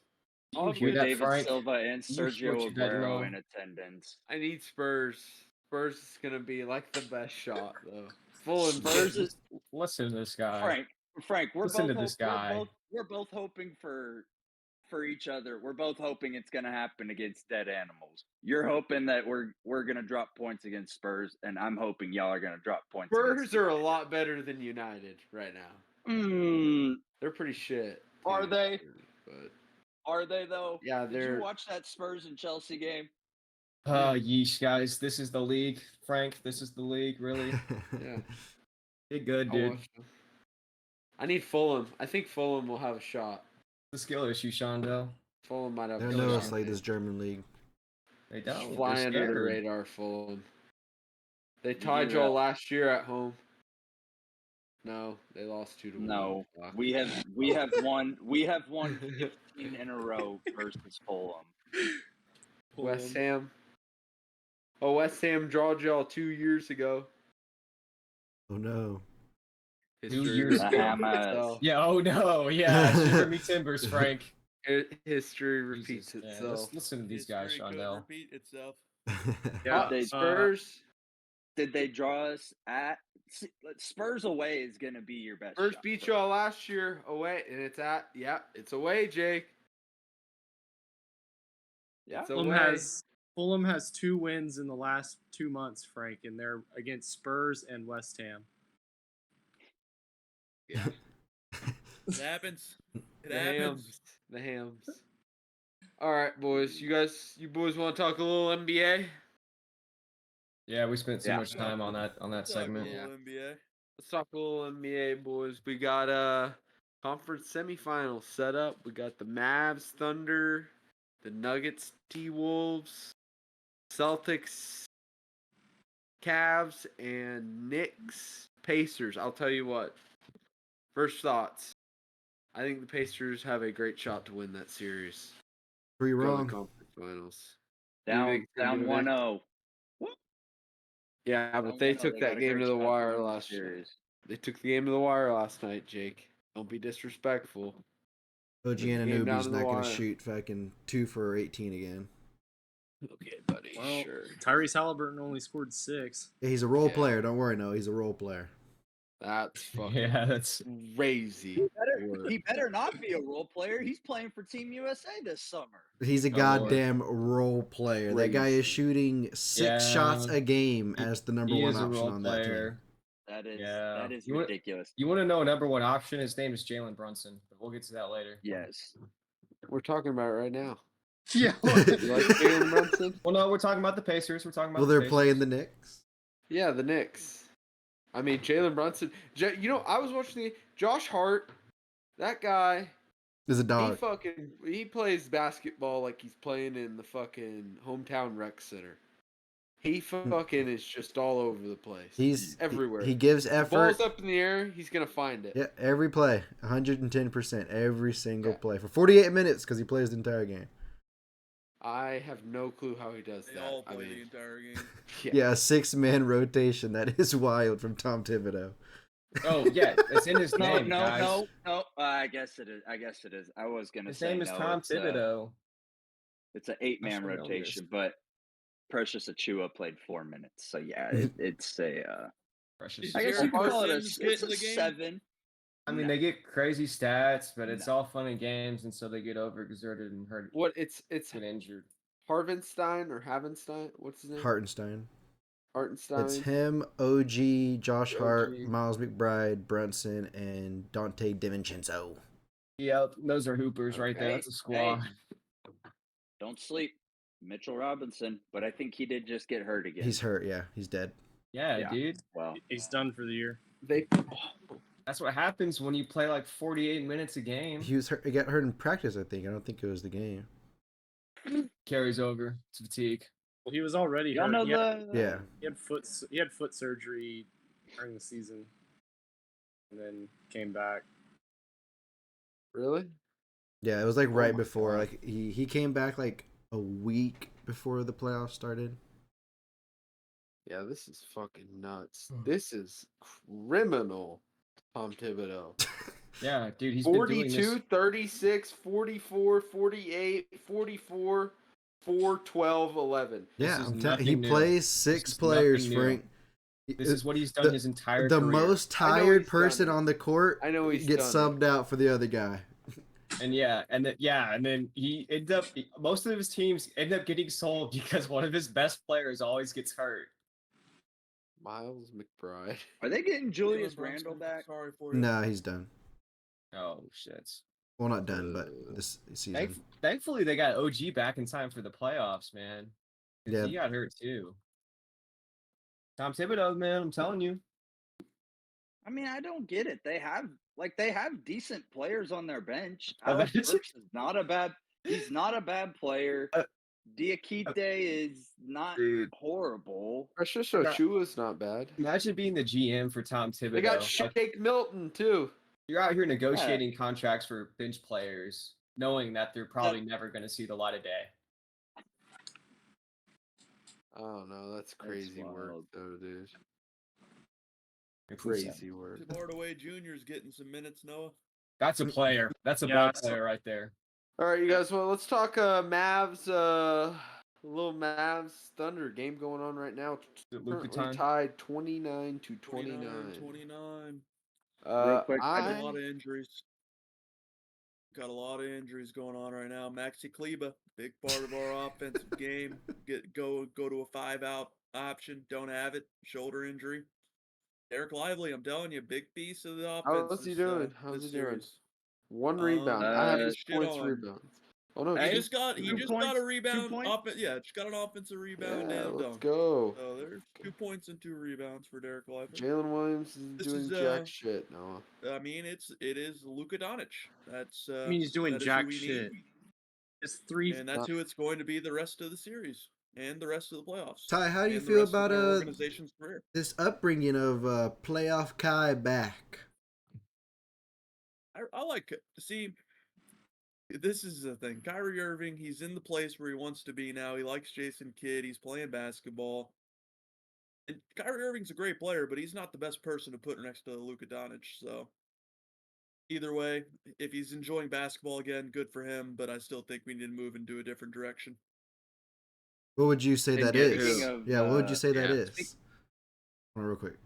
Sergio Aguero in attendance. I need Spurs. Spurs is gonna be like the best shot though. Fulham. Listen to this guy. Frank, we're Listen both to this guy. We're both hoping for each other. We're both hoping it's going to happen against dead animals. You're hoping that we're going to drop points against Spurs, and I'm hoping y'all are going to drop points. Spurs are a lot better than United right now. They're pretty shit. Are they? But are they though? Yeah, Did you watch that Spurs and Chelsea game? Yeesh, guys. This is the league, Frank. This is the league, really. Yeah. Get good, dude. I need Fulham. I think Fulham will have a shot. The skill issue, Shondell. Fulham might have. They don't know us like this German league. They don't. Fly under the radar, Fulham. They tied y'all last year at home. No, they lost 2-1. No, we have won 15 in a row versus Fulham. West Ham. Oh, West Ham drawed y'all 2 years ago. Oh no. 2 years ago. Yeah. Oh no. Yeah. Shiver me timbers, Frank. History repeats itself. Listen to these guys, Shondell. Repeat itself. Yeah. Spurs. Did they draw us at Spurs away? Is going to be your best. Spurs beat y'all last year away, and it's it's away, Jake. Yeah. Fulham has 2 wins in the last 2 months, Frank, and they're against Spurs and West Ham. Yeah. It happens. The Hams. All right, boys. You boys want to talk a little NBA? Yeah, we spent so much time on that segment. NBA. Let's talk a little NBA, boys. We got a conference semifinals set up. We got the Mavs, Thunder, the Nuggets, T-Wolves, Celtics, Cavs, and Knicks, Pacers. I'll tell you what. First thoughts. I think the Pacers have a great shot to win that series. Pretty wrong. Conference semifinals. Down 1-0. Yeah, but they took that game to the wire last year. They took the game to the wire last night, Jake. Don't be disrespectful. OG Anunoby's not going to shoot fucking 2 for 18 again. Okay, buddy. Well, sure. Tyrese Halliburton only scored 6. Yeah, he's a role player. Don't worry, no, he's a role player. That's fucking that's crazy. He better not be a role player. He's playing for Team USA this summer. He's a goddamn role player. That guy is shooting 6 shots a game as the number one option on that team. That is ridiculous. You want to know a number one option? His name is Jalen Brunson, but we'll get to that later. Yes. We're talking about it right now. Yeah. You like Jalen Brunson? Well, no, we're talking about the Pacers. We're talking about. Well, they're playing the Knicks. Yeah, the Knicks. I mean, Jalen Brunson. You know, I was watching Josh Hart. That guy is a dog. He plays basketball like he's playing in the fucking hometown rec center. He fucking is just all over the place. He's everywhere. He gives effort. The ball's up in the air. He's gonna find it. Yeah, every play, 110%, every single play for 48 minutes because he plays the entire game. I have no clue how he does that. They all play the entire game. Yeah, a 6-man rotation. That is wild from Tom Thibodeau. Oh yeah, it's in his name. No. I guess it is. I was gonna say his name is Tom Thibodeau. It's an 8-man rotation, but Precious Achua played 4 minutes. So yeah, it's a. Precious. I guess you could call it a 7. I mean, they get crazy stats, but it's all fun and games, and so they get overexerted and hurt. What it's get injured. Harvenstein or Havenstein? What's his name? Hartenstein. Hartenstein. It's him, OG, Josh Hart, Miles McBride, Brunson, and Dante DiVincenzo. Yep, those are hoopers right there. That's a squad. Hey, don't sleep, Mitchell Robinson. But I think he did just get hurt again. He's hurt. Yeah, he's dead. Yeah, dude. Well, he's done for the year. That's what happens when you play like 48 minutes a game. He was hurt. He got hurt in practice, I think. I don't think it was the game. Carries over. It's fatigue. Well, he was already hurt. He had foot surgery during the season, and then came back. Really? Yeah, it was like right before. God. Like he came back like a week before the playoffs started. Yeah, this is fucking nuts. This is criminal, Tom Thibodeau. Yeah, dude, he's 42, been doing this. 36, 44, 48, 44, 4, 12, 11. Yeah, he plays 6 players, Frank. This is what he's done his entire career. The most tired person on the court gets subbed out for the other guy. And then he ended up. Most of his teams end up getting sold because one of his best players always gets hurt. Miles McBride. Are they getting Julius Randle back? Sorry for you. No, he's done. Oh shit. Well, not done, but this season. Thankfully, they got OG back in time for the playoffs, man. Yeah, he got hurt too. Tom Thibodeau, man, I'm telling you. I mean, I don't get it. They have decent players on their bench. Alex Burks is not a bad. He's not a bad player. Diakite is not horrible. Precious Achua is not bad. Imagine being the GM for Tom Thibodeau. They got Shake Milton too. You're out here negotiating contracts for bench players, knowing that they're probably never going to see the light of day. Oh no, that's crazy work, though, dude. Crazy work. Hardaway Jr. is getting some minutes, Noah. That's a player. That's a ball player right there. All right, you guys. Well, let's talk Mavs. Little Mavs Thunder game going on right now. Currently tied 29-29. 29. Real quick, a lot of injuries. Got a lot of injuries going on right now. Maxi Kleba, big part of our offensive game. Go to a 5-out option. Don't have it. Shoulder injury. Eric Lively, I'm telling you, big piece of the offense. How's he doing? How's he doing? 1 rebound. I have 6 points rebounds. Oh no, he just got a rebound. Just got an offensive rebound. Yeah, let's go. So there's 2 points and 2 rebounds for Derek Lively. Jalen Williams is doing jack shit. No, I mean it is Luka Doncic. That's I mean he's doing jack shit. It's 3, and that's who it's going to be the rest of the series and the rest of the playoffs. Ty, how do you feel about organization's career? This upbringing of playoff Kai back? I like it. See, This is the thing. Kyrie Irving, he's in the place where he wants to be now. He likes Jason Kidd. He's playing basketball. And Kyrie Irving's a great player, but he's not the best person to put next to Luka Doncic. So either way, if he's enjoying basketball again, good for him. But I still think we need to move into a different direction. What would you say And that get is? who? Yeah, what would you say that yeah. is? Hold on real quick.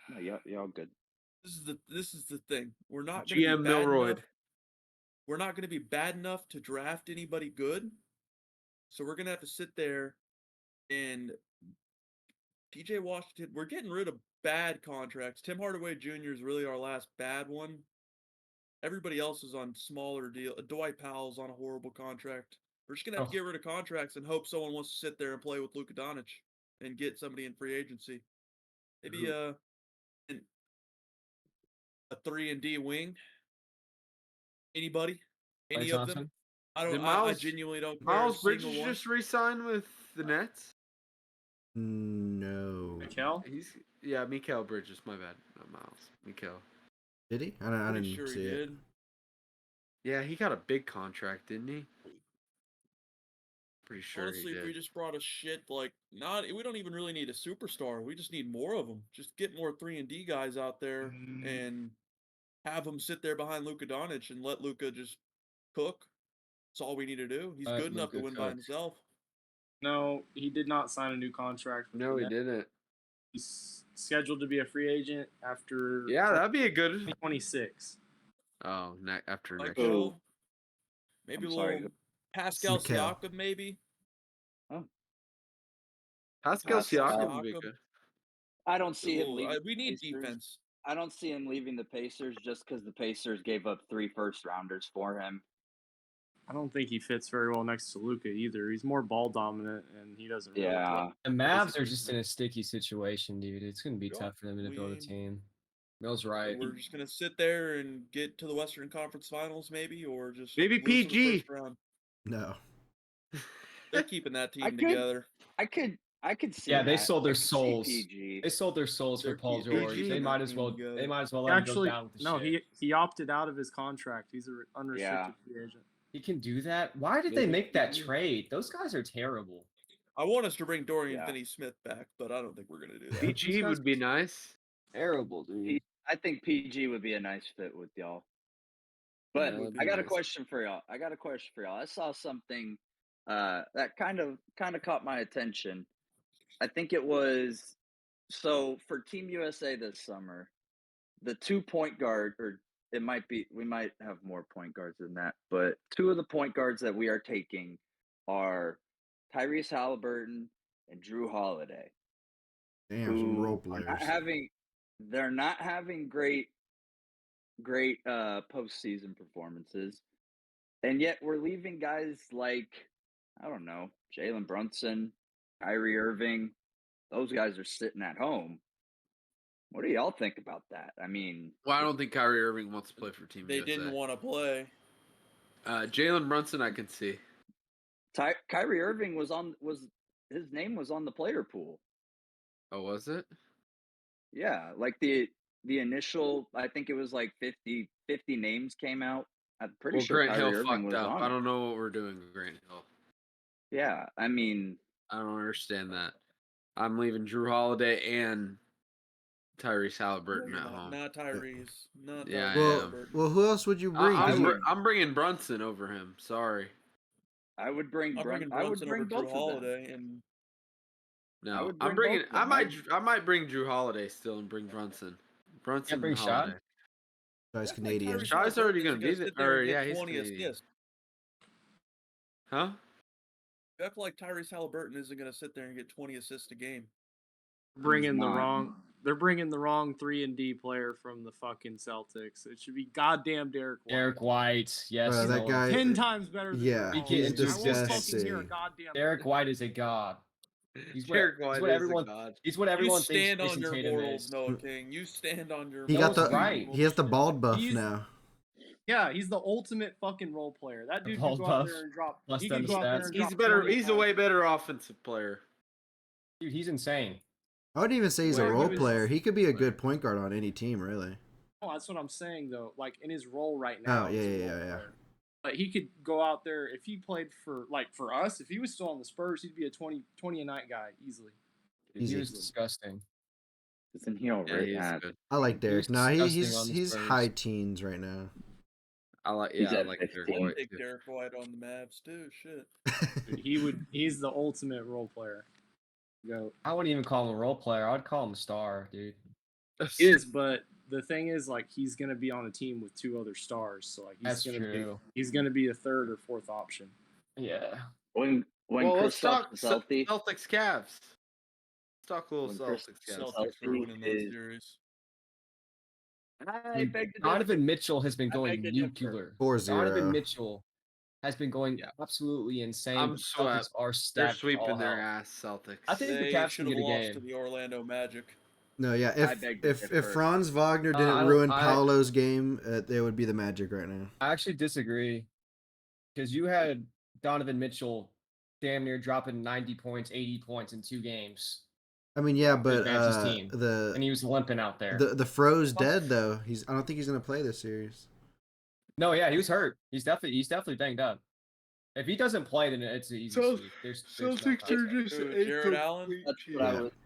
No, y'all good. This is the thing. We're not going to GM be bad Milroyd. enough. We're not going to be bad enough to draft anybody good. So we're going to have to sit there and PJ Washington, we're getting rid of bad contracts. Tim Hardaway Jr. is really our last bad one. Everybody else is on smaller deal. Dwight Powell's on a horrible contract. We're just gonna have to get rid of contracts and hope someone wants to sit there and play with Luka Doncic and get somebody in free agency. Maybe a 3-and-D wing. Anybody? Any of them? I genuinely don't care. Miles Bridges just re-signed with the Nets. No. Mikal? Mikal Bridges. My bad, not Miles. Mikal. Did he? I Pretty didn't sure see he it. did. Yeah, he got a big contract, didn't he? Pretty sure Honestly, he did. if we just brought a shit we don't even really need a superstar. We just need more of them. Just get more 3-and-D guys out there and have them sit there behind Luka Doncic and let Luka just cook. That's all we need to do. He's good enough to win by himself. No, he did not sign a new contract. No, he didn't. He's scheduled to be a free agent after. Yeah, that'd be a good. 2026. Oh, after next year. year. Maybe I'm a sorry, little Pascal Mikal. Siakam, maybe. Pascal Siakam would be good. I don't see him leaving. We need Pacers. defense. I don't see him leaving the Pacers just because the Pacers gave up 3 first-rounders for him. I don't think he fits very well next to Luka either. He's more ball dominant, and he doesn't. Really Yeah. The Mavs are just in a sticky situation, dude. It's going to be Yep, tough for them to build a team. Mill's right. We're just gonna sit there and get to the Western Conference Finals, maybe, or just maybe lose in the PG. first round. No. They're keeping that team together. I could see. Yeah, they that. sold their I could see souls. PG. They sold their souls for They're Paul keeping George. PG They and might that as team well. together. They might as well let him go Actually, down with the no, shit. he opted out of his contract. He's an unrestricted free agent. He can do that. Why did they make that trade? Those guys are terrible. I want us to bring Dorian Finney-Smith back, but I don't think we're gonna do that. PG would be nice. Terrible, dude. I think PG would be a nice fit with y'all. But I got a question for y'all. I saw something that kind of caught my attention. I think it was for Team USA this summer, the 2-point guard, or it might be, we might have more point guards than that, but 2 of the point guards that we are taking are Tyrese Halliburton and Drew Holiday. Damn, some role players. They're not having great postseason performances, and yet we're leaving guys like, I don't know, Jalen Brunson, Kyrie Irving. Those guys are sitting at home. What do y'all think about that? I mean, I don't think Kyrie Irving wants to play for Team USA. They didn't want to play. Jalen Brunson, I can see. Kyrie Irving his name was on the player pool. Oh, was it? Yeah, like the initial, I think it was like 50 names came out. I'm pretty sure Grant Kyrie Hill Irving fucked was up. on I it. don't know what we're doing with Grant Hill. Yeah, I mean, I don't understand that. I'm leaving Drew Holiday and Tyrese Halliburton at home. Not Tyrese. Not Yeah, Tyrese. Well, who else would you bring? I'm bringing Brunson over him. Sorry. I would bring Brunson over Drew Holiday, and no, I might bring Drew Holiday still and bring Brunson. Brunson bring and Holiday. Guy's Canadian. Shai's already gonna be there. Yeah, he's 20 Canadian. assists. Huh? I feel like Tyrese Halliburton isn't gonna sit there and get 20 assists a game. They're bringing the wrong 3-and-D player from the fucking Celtics. It should be goddamn Derek White. Derek White, yes. That guy 10 times better than yeah, Derek he's White. I won't fucking disgusting. hear a goddamn Derek White is a god. He's what everyone thinks. You stand on Jason your Tatum morals, is. Noah King. You stand on your. He has the bald buff now. Yeah, he's the ultimate fucking role player. That dude could go out there and drop. He could go out there and He's drop better. 20 He's a way better offensive player. Dude, he's insane. I wouldn't even say he's a role player. He could be a good point guard on any team, really. Oh, that's what I'm saying though. Like in his role right now. Oh, yeah, he's a yeah, role yeah, yeah. player. Like he could go out there if he played for us. If he was still on the Spurs, he'd be a 20 a night guy easily. Dude, he Easy. was disgusting. Isn't he Yeah, already? he is good. I like He was Derek. Nah, disgusting on the he's Spurs. high teens right now. He's I at like Derek 15. White Take too. Derek White on the Mavs too. Shit. Dude, he's the ultimate role player. Go. I wouldn't even call him a role player. I'd call him a star, dude. He is, but the thing is, like, he's gonna be on a team with 2 other stars, so like That's true. He's gonna be a 3rd or 4th option. Yeah. When Well, let's Kristaps talk is healthy, Celtics Cavs. Let's talk a little When Celtics Chris- Cavs. Celtics are Celtics winning that is- series. I Dude, beg to Donovan differ. Mitchell has been I going beg to differ. nuclear. 4-0. Donovan Mitchell has been going Yeah. absolutely insane. I'm The swept. Celtics are They're stacked. all sweeping their hell. ass, Celtics. I think the They Cavs should can have get a lost to game. the Orlando Magic. No, yeah. I beg to If differ. Franz Wagner I didn't don't- ruin I- Paolo's game, they would be the Magic right now. I actually disagree because you had Donovan Mitchell damn near dropping 90 points, 80 points in 2 games, I mean, yeah, but advance his team. and the he was limping out there. the Fro's dead though. I don't think he's gonna play this series. No, yeah, he was hurt. He's definitely banged up. If he doesn't play, then it's an easy So- sweep. There's Celtics no are contest. just Who, Jared Allen?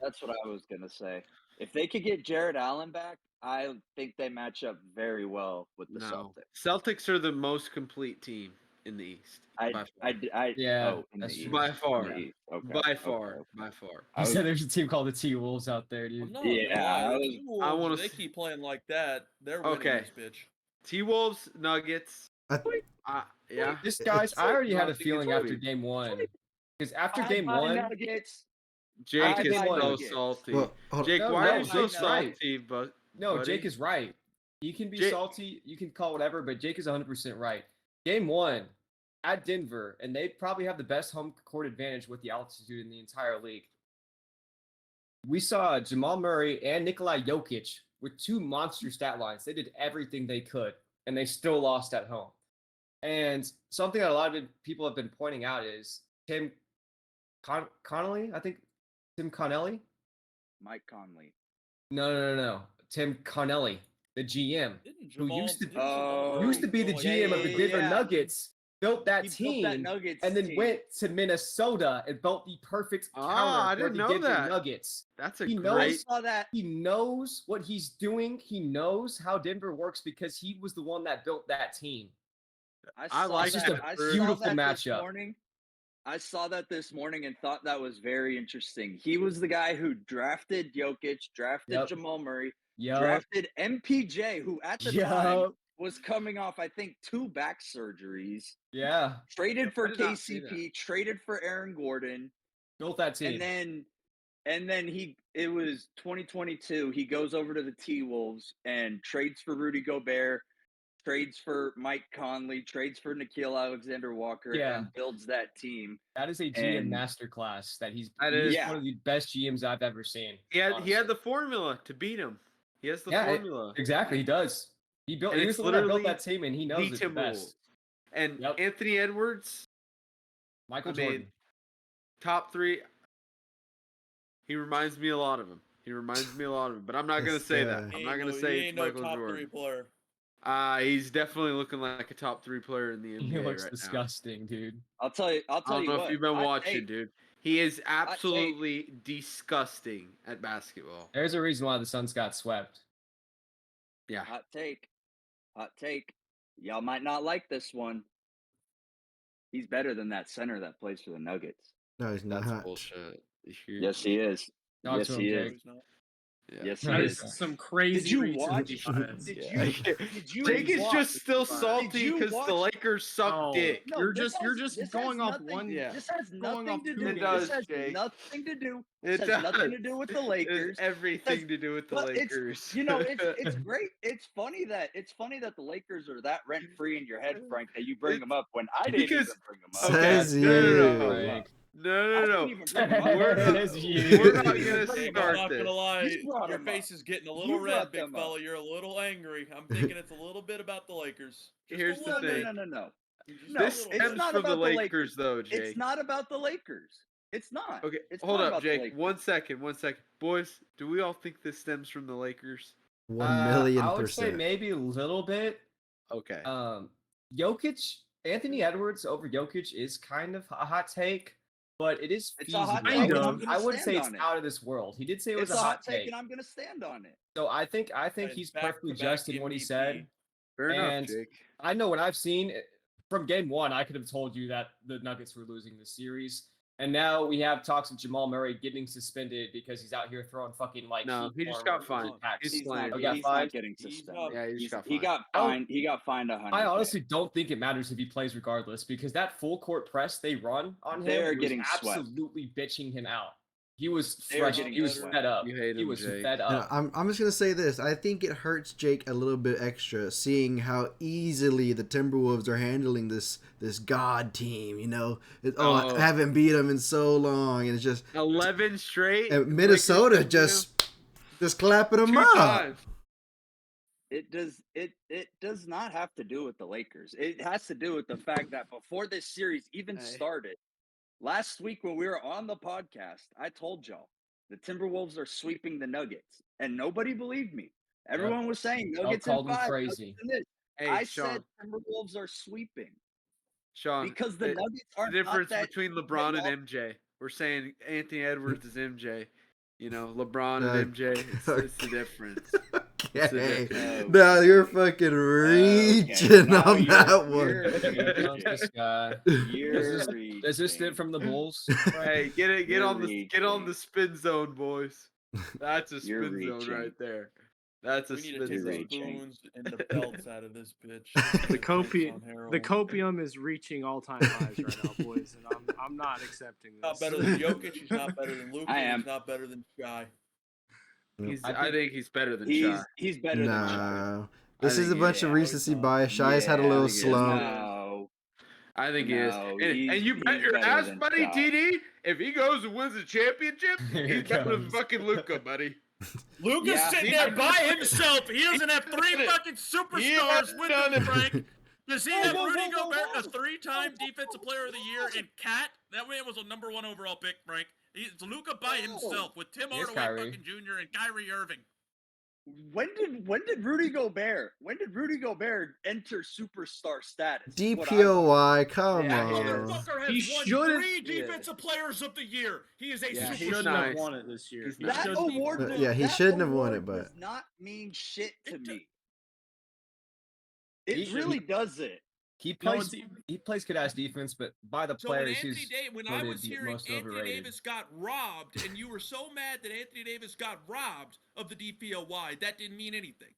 That's what I was gonna say. If they could get Jared Allen back, I think they match up very well with the No. Celtics. Celtics are the most complete team in the East. I Yeah, oh, in that's the true. East. By In far. the East. Okay, By okay, far. okay. By far. I He was- said there's a team called the T-Wolves out there, Well, dude. no, Yeah, man. I The was- T-Wolves, I wanna if they s- keep playing like that, they're winning Okay. this bitch. T-Wolves, Nuggets. I- Yeah. This guy's. I already had a I think feeling it's after sweet. game 1, because after Bye game bye 1, Nuggets. Jake After is game one- so Nuggets. salty. Well, hold on. Jake, No, why no, are you so Jake's right. salty, but No, buddy? Jake is right. You can be Jake- salty, you can call whatever, but Jake is 100% right. Game 1 at Denver, and they probably have the best home court advantage with the altitude in the entire league. We saw Jamal Murray and Nikola Jokic with 2 monster stat lines. They did everything they could, and they still lost at home. And something that a lot of people have been pointing out is Tim Connelly, I think Tim Connelly. Mike Conley. No. Tim Connelly, the GM, Didn't who Jamal, used to- didn't Jamal Murray used to be the go like- GM of the Denver yeah. Nuggets, built that He built team, that Nuggets and then team. went to Minnesota and built the perfect Ah, counter I for didn't the know Denver that. Nuggets. That's a He I knows- great. saw that. He knows what he's doing. He knows how Denver works because he was the one that built that team. I saw like It's that. just a I beautiful saw that matchup. This morning. I saw that this morning and thought that was very interesting. He was the guy who drafted Jokic, drafted Yep. Jamal Murray, Yup. drafted MPJ, who at the time Yup. was coming off, I think, 2 back surgeries, Yeah. traded Yep, for I did not see KCP, traded for Aaron Gordon, Built that team. and then it was 2022. He goes over to the T-Wolves and trades for Rudy Gobert, trades for Mike Conley, trades for Nikhil Alexander-Walker, Yeah. and builds that team. That is a GM And- masterclass that he's That he's is- one of the best GMs I've ever seen. He had honestly. the formula to beat him. He has the Yeah, formula. Exactly, he does. He And was it's the one that built literally that team, and he knows the it the best. Timberwolves. And Yep. Anthony Edwards, Michael I mean, Jordan. top 3. He reminds me a lot of him. But I'm not gonna This say that. guy. I'm not gonna he say ain't it's no Michael top 3 Jordan. player. He's definitely looking like a top 3 player in the NBA He looks right now. disgusting, dude. I'll tell you I don't you know what. if you've been hot watching, take, dude. He is take. absolutely disgusting at basketball. There's a reason why the Suns got swept. Yeah. Hot take. Y'all might not like this one. He's better than that center that plays for the Nuggets. No, he's That's not. bullshit. Yes, he is. Talk Yes, to him, he Jake. is. Yeah. Yes, he That is. is some crazy. Did you reason watch? he says. Did Yeah. you Jake is watch? just still Did salty you because the watch- Lakers suck Oh. dick. No, You're this just- you're just this going has off nothing- one- Yeah. This has going nothing off to two do. It games. does, This has Jake. nothing to do. It This has does. nothing to do with the It's Lakers. everything to do with the Well, Lakers. it's great. It's funny that the Lakers are that rent free in your head, Frank, that you bring them up when I didn't Because- even bring them up. Okay, Says no, you. no, Frank. I No. didn't even bring them up. We're not- Says you. we're not gonna Jake, I'm start not this. gonna lie, You brought your him face up. is getting a You little red, brought big them up. fella. You're a little angry. I'm thinking it's a little bit about the Lakers. Just Here's a the little thing. bit. No. Just No, a This little it's stems bit. not from the about the Lakers, though, Jake. It's not about the Lakers. It's not. Okay, It's hold not up, about the Jake. Lakers. 1 second. Boys, do we all think this stems from the Lakers? I would say 1,000,000%. maybe a little bit. Okay. Jokic, Anthony Edwards over Jokic is kind of a hot take, but it is It's a hot feasible. take, and I'm gonna I wouldn't stand say it's on it. out of this world. He did say it was It's a hot take, and I'm gonna stand on it. so I think And he's perfectly back-to-back just in what he MVP. said. Fair enough, And Jake. I know what I've seen from game one. I could have told you that the Nuggets were losing the series, and now we have talks of Jamal Murray getting suspended because he's out here throwing fucking like. No, he just form got fined. packs. He's playing. got He's fined? not getting He's suspended. up. Yeah, he just got He fined. got fined. He got fined 100. I honestly don't think it matters if he plays regardless because that full court press they run on him They're was getting swept. absolutely bitching him out. He was They're fresh. getting He was swept. fed up. You hate He him, was Jake. fed And up. I'm just gonna say this. I think it hurts Jake a little bit extra seeing how easily the Timberwolves are handling this god team. You know, I haven't beat them in so long, and it's just 11 straight. and Minnesota Lakers, just clapping them two up. times. It does not have to do with the Lakers. It has to do with the fact that before this series even started, last week when we were on the podcast, I told y'all the Timberwolves are sweeping the Nuggets, and nobody believed me. Everyone was saying Nuggets in called me 5. crazy. Nuggets in this. Hey, I Sean. said Timberwolves are sweeping Sean, because the Nuggets are the difference not that between LeBron and MJ. We're saying Anthony Edwards is MJ. You know, LeBron and MJ. It's the difference. Okay. Oh, No, you're fucking reaching Now on that you're one. reaching. This guy. You're Is this it reaching. from the Bulls? Hey, get You're on the spin zone, boys. That's a You're spin zone reaching. right there. That's a We need to spin take the zone. spoons and the belts out of this bitch. The The copium is reaching all-time highs right now, boys, and I'm not accepting this. Not better than Jokic. He's not better than Luka. I am. He's not better than Shy. I think he's better than Shy. He's better than Shy. No. This I is a think bunch of yeah, recency bias. Shy's had a Yeah, little I think he is. slump. No. I think he is. No, And you bet he's your better ass, than buddy, Shy. TD, if he goes and wins a championship, Here he's it better than comes. fucking Luca, buddy. Luca's Yeah. sitting there by himself. He doesn't have three did it. fucking He superstars hasn't with done him, it. Frank. Does he have Whoa, Rudy whoa, whoa, Gobert, whoa. a three-time defensive player of the year, and Cat? That man was a number 1 overall pick, Frank. He's Luca by himself with Tim Here's Hardaway Kyrie. fucking Jr. and Kyrie Irving. When did Rudy Gobert enter superstar status? DPOY, come Yeah, That on. motherfucker He has won should've- 3 defensive players of the year. He is a Yeah, He he's shouldn't superstar. have nice. won it this year. He's He nice. That shouldn't- award, Yeah, he that shouldn't have won award it, but- does not mean shit to It me. He- It really doesn't. He No, plays. He plays good ass defense, but by the So when players, Anthony he's Davis, when I voted was hearing most Anthony overrated. Davis got robbed, and you were so mad that Anthony Davis got robbed of the DPOY, that didn't mean anything.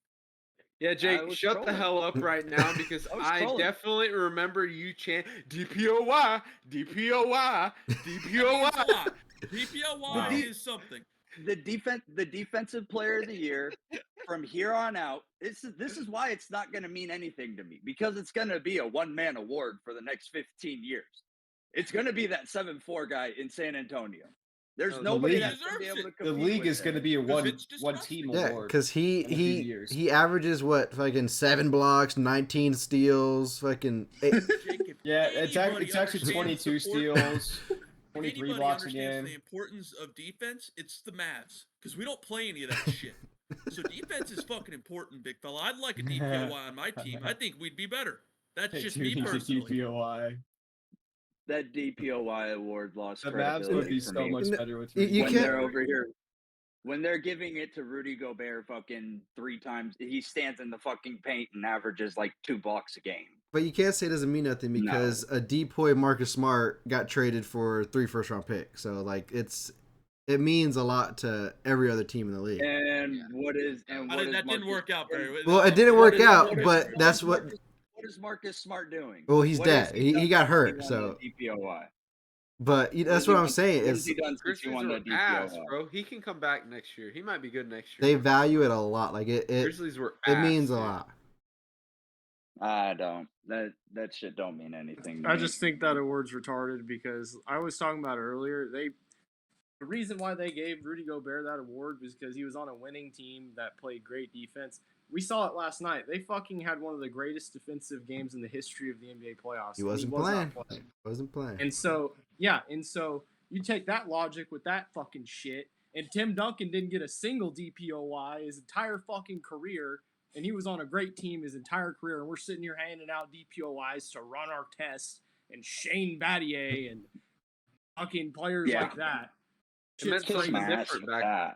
Yeah, Jake, was shut the trolling. hell up right now because I was I trolling. definitely remember you chant DPOY, DPOY, DPOY. DPOY is something. The defensive player of the year from here on out. This is why it's not going to mean anything to me because it's going to be a one-man award for the next 15 years. It's going to be that 7-4 guy in San Antonio. There's The nobody league that's going to be able to The compete league with is going to him. be a Because one it's disgusting. team Yeah, award. because in a few years. he averages what, fucking 7 blocks, 19 steals, fucking. Jake, if Yeah, it's anybody actually 22 understands the importance- steals, if 23 anybody blocks a understands game. the importance of defense, it's the Mavs. Because we don't play any of that shit. So defense is fucking important, big fella. I'd like a DPOY on my team. I think we'd be better. That's just me personally. DPOY. That DPOY award lost The Mavs would credibility be for so me. much better with You Rudy when can't- they're over here. When they're giving it to Rudy Gobert fucking 3 times, he stands in the fucking paint and averages like 2 blocks a game. But you can't say it doesn't mean nothing because a depoy Marcus Smart got traded for 3 first-round picks. So like it means a lot to every other team in the league. And what is That didn't work out very well. Well, it didn't work out, what is- but what that's is what. Marcus- What is Marcus Smart doing? Well, he's What has dead. He done got since hurt, won so. the DPOY? But that's What what I'm has saying. What has It's he done since he Grizzlies won the were DPOY? ass, bro. He can come back next year. He might be good next year. they value it a lot. Like it Grizzlies were ass, means a dude. lot. I don't. That shit don't mean anything. To I me. just think that award's retarded because I was talking about it earlier. The reason why they gave Rudy Gobert that award was because he was on a winning team that played great defense. We saw it last night. They fucking had one of the greatest defensive games in the history of the NBA playoffs. He and wasn't was playing. not Wasn't playing. And so you take that logic with that fucking shit. And Tim Duncan didn't get a single DPOY his entire fucking career, and he was on a great team his entire career. And we're sitting here handing out DPOYs to Ron Artest and Shane Battier and fucking players like that. It meant Shit's something crazy. different back then.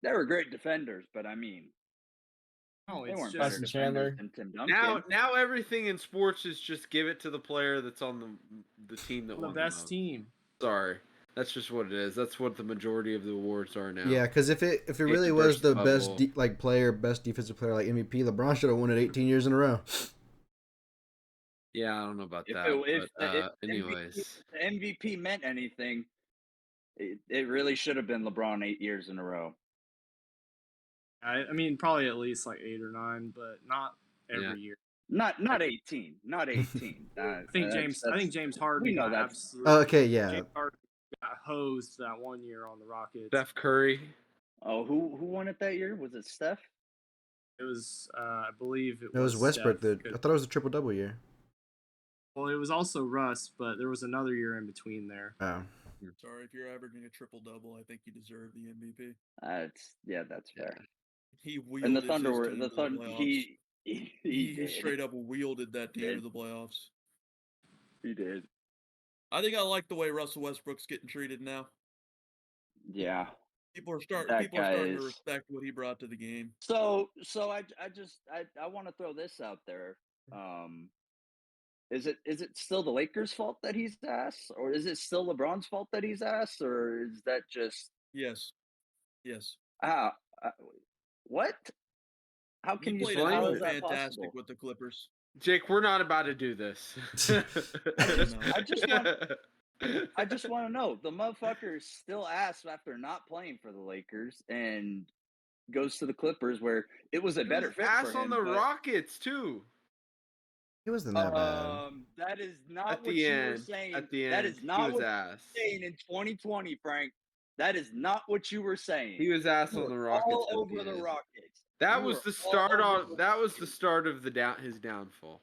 They were great defenders, but I mean, No, they it's weren't just better Preston defenders Chandler. than Tim Duncan. Now everything in sports is just give it to the player that's on the team that the won best most. team. Sorry, that's just what it is. That's what the majority of the awards are now. Yeah, because if it really was the best best defensive player like MVP, LeBron should have won it 18 years in a row. Yeah, I don't know about that. If anyways, the MVP meant anything, it really should have been LeBron 8 years in a row. I mean, probably at least like 8 or 9, but not every year. Not 18. Not 18. I think James Harden. We know got that's absolutely. Okay, yeah. James Harden got hosed that one year on the Rockets. Steph Curry. Oh, who won it that year? Was it Steph? It was, I believe It was Westbrook. Steph. I thought it was a triple-double year. Well, it was also Russ, but there was another year in between there. Oh. Sorry, if you're averaging a triple-double, I think you deserve the MVP. That's fair. He wielded And the Thunder his were team the to Thunder. playoffs. He did. Straight up wielded that team to Did. the playoffs. He did. I think I like the way Russell Westbrook's getting treated now. Yeah. People are starting to respect what he brought to the game. So I want to throw this out there. Is it still the Lakers' fault that he's ass, or is it still LeBron's fault that he's ass, or is that just Yes? What? How He can you played say how so is that fantastic possible? with the Clippers. Jake, we're not about to do this. I just want to know. The motherfucker is still ass after not playing for the Lakers and goes to the Clippers, where it was a better fit ass for him. on the Rockets too. It wasn't that bad. That is not At what the you end, were saying. at the That end, is not he was what ass. you were saying in 2020, Frank. That is not what you were saying. He was ass You on the were Rockets. all at over the end. Rockets. That You was were the all start over on. the That was the Rockets. start of his downfall,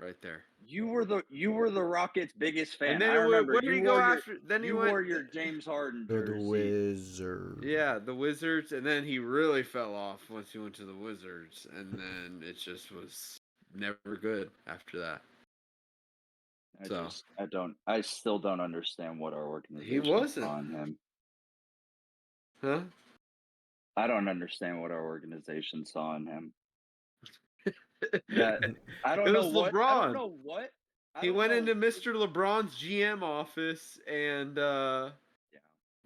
right there. You were the Rockets' biggest fan. And then I remember. where did he go after? Then he went. wore your James Harden They're jersey. the Wizards. Yeah, the Wizards, and then he really fell off once he went to the Wizards, and then it just was never good after that. I still don't understand what our organization He wasn't. saw in him. Huh? I don't understand what our organization saw in him. I don't It know was what. LeBron. I don't know what. He went into Mr. LeBron's GM office and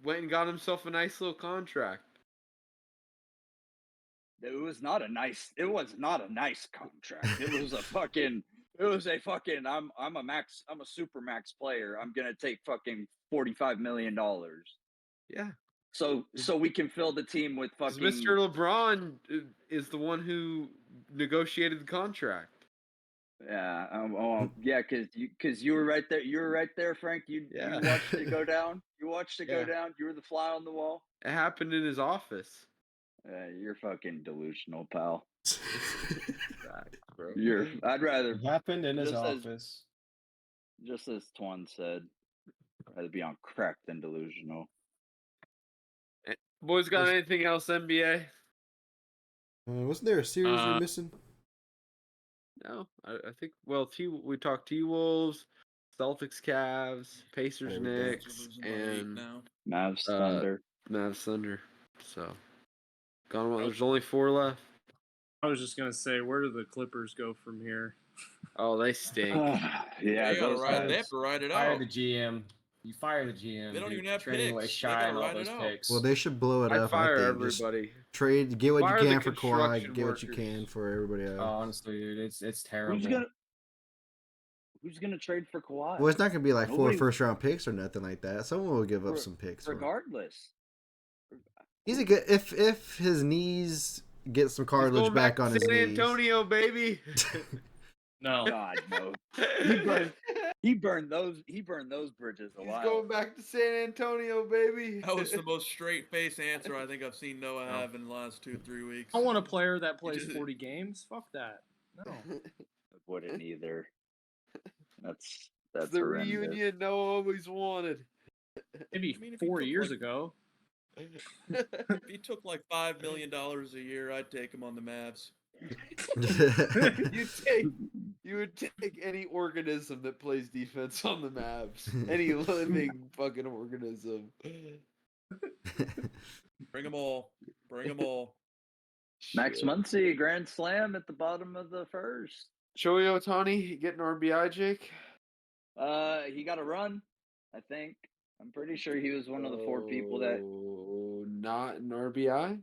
went and got himself a nice little contract. It was not a nice contract. It was a fucking. It was a fucking. I'm a super max player. I'm gonna take fucking $45 million. Yeah. So we can fill the team with fucking. Mr. LeBron is the one who negotiated the contract. Yeah. Yeah. Because you were right there. You were right there, Frank. You watched it go down. You watched it go down. You were the fly on the wall. It happened in his office. You're fucking delusional, pal. Bro. I'd rather. It happened in his office. Just as Twan said, I'd rather be on crack than delusional. Boys, got anything else, NBA? Wasn't there a series we're missing? No, I think. Well, we talked T-Wolves, Celtics, Cavs, Pacers, Knicks, and Mavs, Thunder. Mavs, Thunder. So, there's only 4 left. I was just gonna say, where do the Clippers go from here? Oh, they stink. Yeah, they have to ride it out. Fire the GM. You fire the GM. They don't even have trading away picks. Shy and all those picks. Well, they should blow it up. Fire I think. everybody. Just trade, get what Fire you the can for Kawhi, construction get what you workers. can for everybody else. Honestly, dude, it's terrible. Who's gonna trade for Kawhi? Well, it's not gonna be like 4 first-round picks or nothing like that. Someone will give up some picks. Regardless. He's a good if his knees get some cartilage back on his San knees. Antonio, baby. No. God no. He burned those bridges a while. He's going back to San Antonio, baby. That was the most straight-faced answer I think I've seen Noah have in the last 2-3 weeks. I want a player that plays 40 games. Fuck that. No. I wouldn't either. That's the horrendous. reunion Noah always wanted. Maybe I mean, if 4 he took, years like- ago. If he took like $5 million a year, I'd take him on the Mavs. You would take any organism that plays defense on the Mavs. Any living fucking organism. Bring them all. Bring them all. Max Shit. Muncy, grand slam at the bottom of the first. Shohei Ohtani getting RBI, Jake? He got a run, I think. I'm pretty sure he was one of the 4 people that. Oh, not an RBI?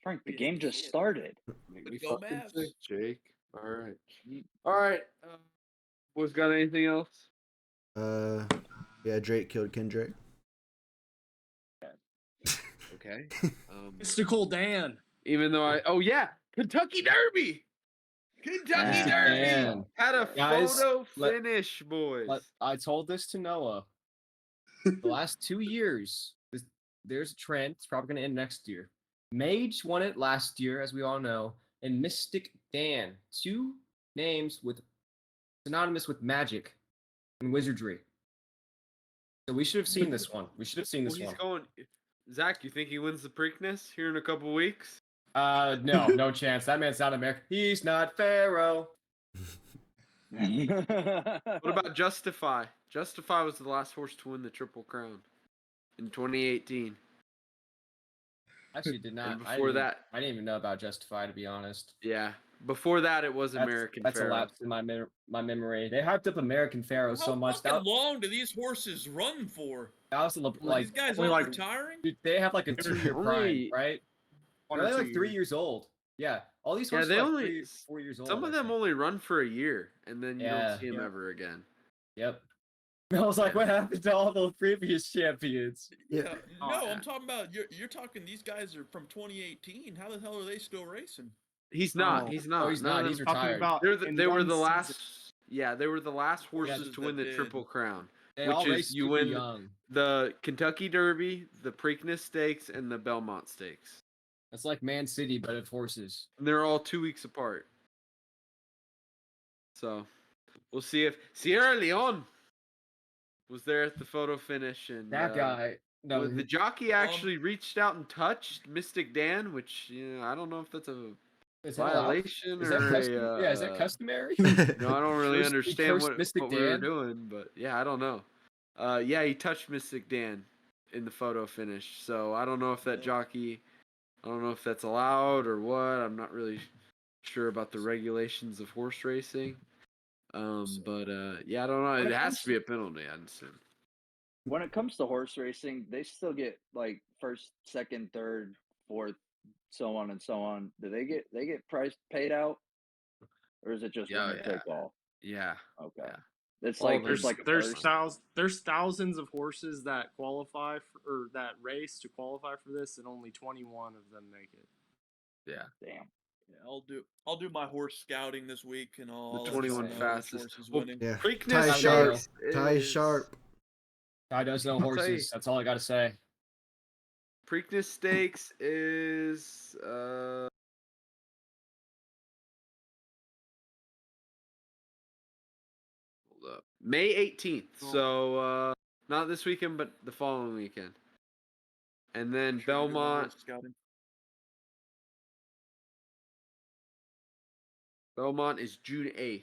Frank, the game just started. Make me Go fucking Mavs. sick, Jake. All right. All right. Was got anything else? Yeah, Drake killed Kendrick. Okay. Mystical Dan. Even though oh yeah, Kentucky Derby. Kentucky Mystic Derby Dan. had a Guys, photo finish, boys. I told this to Noah. The last 2 years, there's a trend. It's probably going to end next year. Mage won it last year, as we all know, and Mystic Dan. 2 names synonymous with magic and wizardry. So we should have seen this one. We should have seen this He's one. going. Zach, you think he wins the Preakness here in a couple weeks? No chance. That man's not American. He's not Pharaoh. What about Justify? Justify was the last horse to win the Triple Crown in 2018. Actually, did not. And before that, I didn't even know about Justify, to be honest. yeah. Before that, it was American That's Pharaoh. a lapse in my memory. They hyped up American Pharaoh How so much. fucking long do these horses run for? That was like These guys only aren't like- retiring? dude, they have like a 2-year prime, Only- right? 1 They're or only 2 like 3 years. years old. Yeah, all these Yeah, horses they are like only 3, 4 years old. Some of I them think. only run for a year, and then you Yeah. don't see them Yep. ever again. Yep. I was like, what happened to all the previous champions? Yeah. No, Oh, I'm talking about you're talking. These guys are from 2018. How the hell are they still racing? He's not. Oh. He's not. Oh, he's None not. of He's them- Talking retired. about in they were one the season. last. Yeah, they were the last horses Horses to win the that did. Triple Crown, They which all is race you super win young. the Kentucky Derby, the Preakness Stakes, and the Belmont Stakes. It's like Man City, but of horses. And they're all 2 weeks apart. So we'll see if Sierra Leone was there at the photo finish, and That guy. No, the jockey actually reached out and touched Mystic Dan, which I don't know if that's a is that allowed? violation Is or that a. is that customary? No, I don't really Cursed- he understand cursed what Mystic we were Dan? doing, but yeah, I don't know. Yeah, he touched Mystic Dan in the photo finish, so I don't know if that jockey, I don't know if that's allowed or what. I'm not really sure about the regulations of horse racing. But yeah, I don't know. When It it has comes to be a penalty, I'd assume. When it comes to horse racing, they still get like first, second, third, fourth, so on and so on. Do they get price paid out, or is it just Yeah, winner take all? Yeah. Okay, Yeah. it's All like of there's them. like a there's purse. there's thousands of horses that qualify for, or that race to qualify for this, and only 21 of them make it. Yeah. Damn. Yeah, I'll do my horse scouting this week, and I'll The let you 21 know which fastest. horse is Well, winning. Yeah. Preakness Ty Sharp. Stakes Ty is- Sharp. Guy does know I'll tell you. horses. That's all I got to say. Preakness Stakes is hold up. May 18th. So not this weekend, but the following weekend. And then Sure, I'll do my Belmont horse scouting. is June 8th.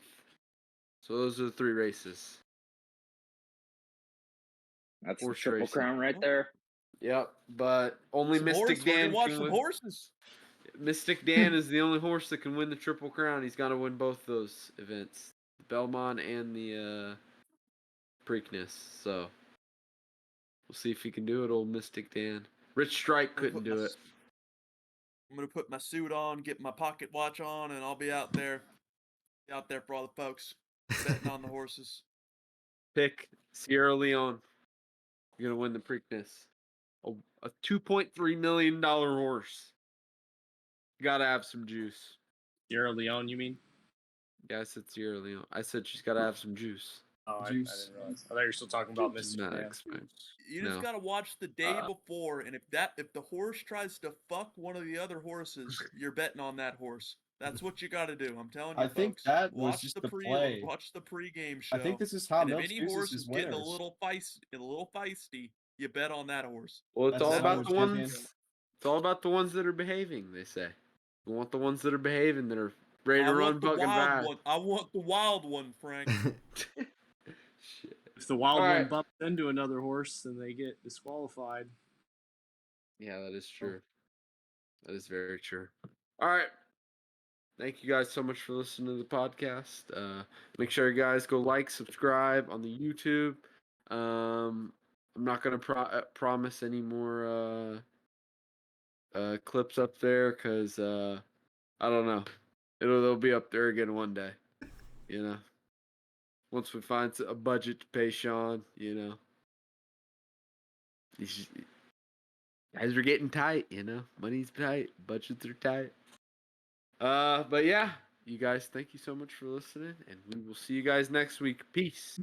So those are the 3 races. That's the Horse triple racing. crown right there. Yep, but only Some Mystic horse, we're gonna Dan watch can some win. horses. Mystic Dan is the only horse that can win the Triple Crown. He's got to win both those events, the Belmont and the Preakness. So we'll see if he can do it, old Mystic Dan. Rich Strike couldn't do it. I'm gonna put my suit on, get my pocket watch on, and I'll be out there for all the folks betting on the horses. Pick Sierra Leone. You're gonna win the Preakness. A $2.3 million horse. You gotta have some juice. Sierra Leone, you mean? Yeah, I said Sierra Leone. I said she's gotta have some juice. Oh, I Juice. didn't realize. I thought you were still talking about Juice is Mystic not Dan. expensive. You just No. gotta watch the day before, and if the horse tries to fuck one of the other horses, you're betting on that horse. That's what you got to do. I'm telling you, I think folks. that was Watch just the the play. watch the pregame show. I think this is how and if Milk any chooses horse his is getting a winners. little feisty, you bet on that horse. Well, it's That's all a about savage the champion. ones. It's all about the ones that are behaving. They say. We want the ones that are behaving, that are ready to I run want the fucking wild back. one. I want the wild one, Frank. Shit. If the wild All one right. bumps into another horse, then they get disqualified. Yeah, that is true. That is very true. All right. Thank you guys so much for listening to the podcast. Make sure you guys go like, subscribe on the YouTube. I'm not gonna promise any more clips up there because I don't know. They'll be up there again one day. You know, once we find a budget to pay Sean. You know, these guys are getting tight. You know, money's tight, budgets are tight. But yeah, you guys, thank you so much for listening, and we will see you guys next week. Peace.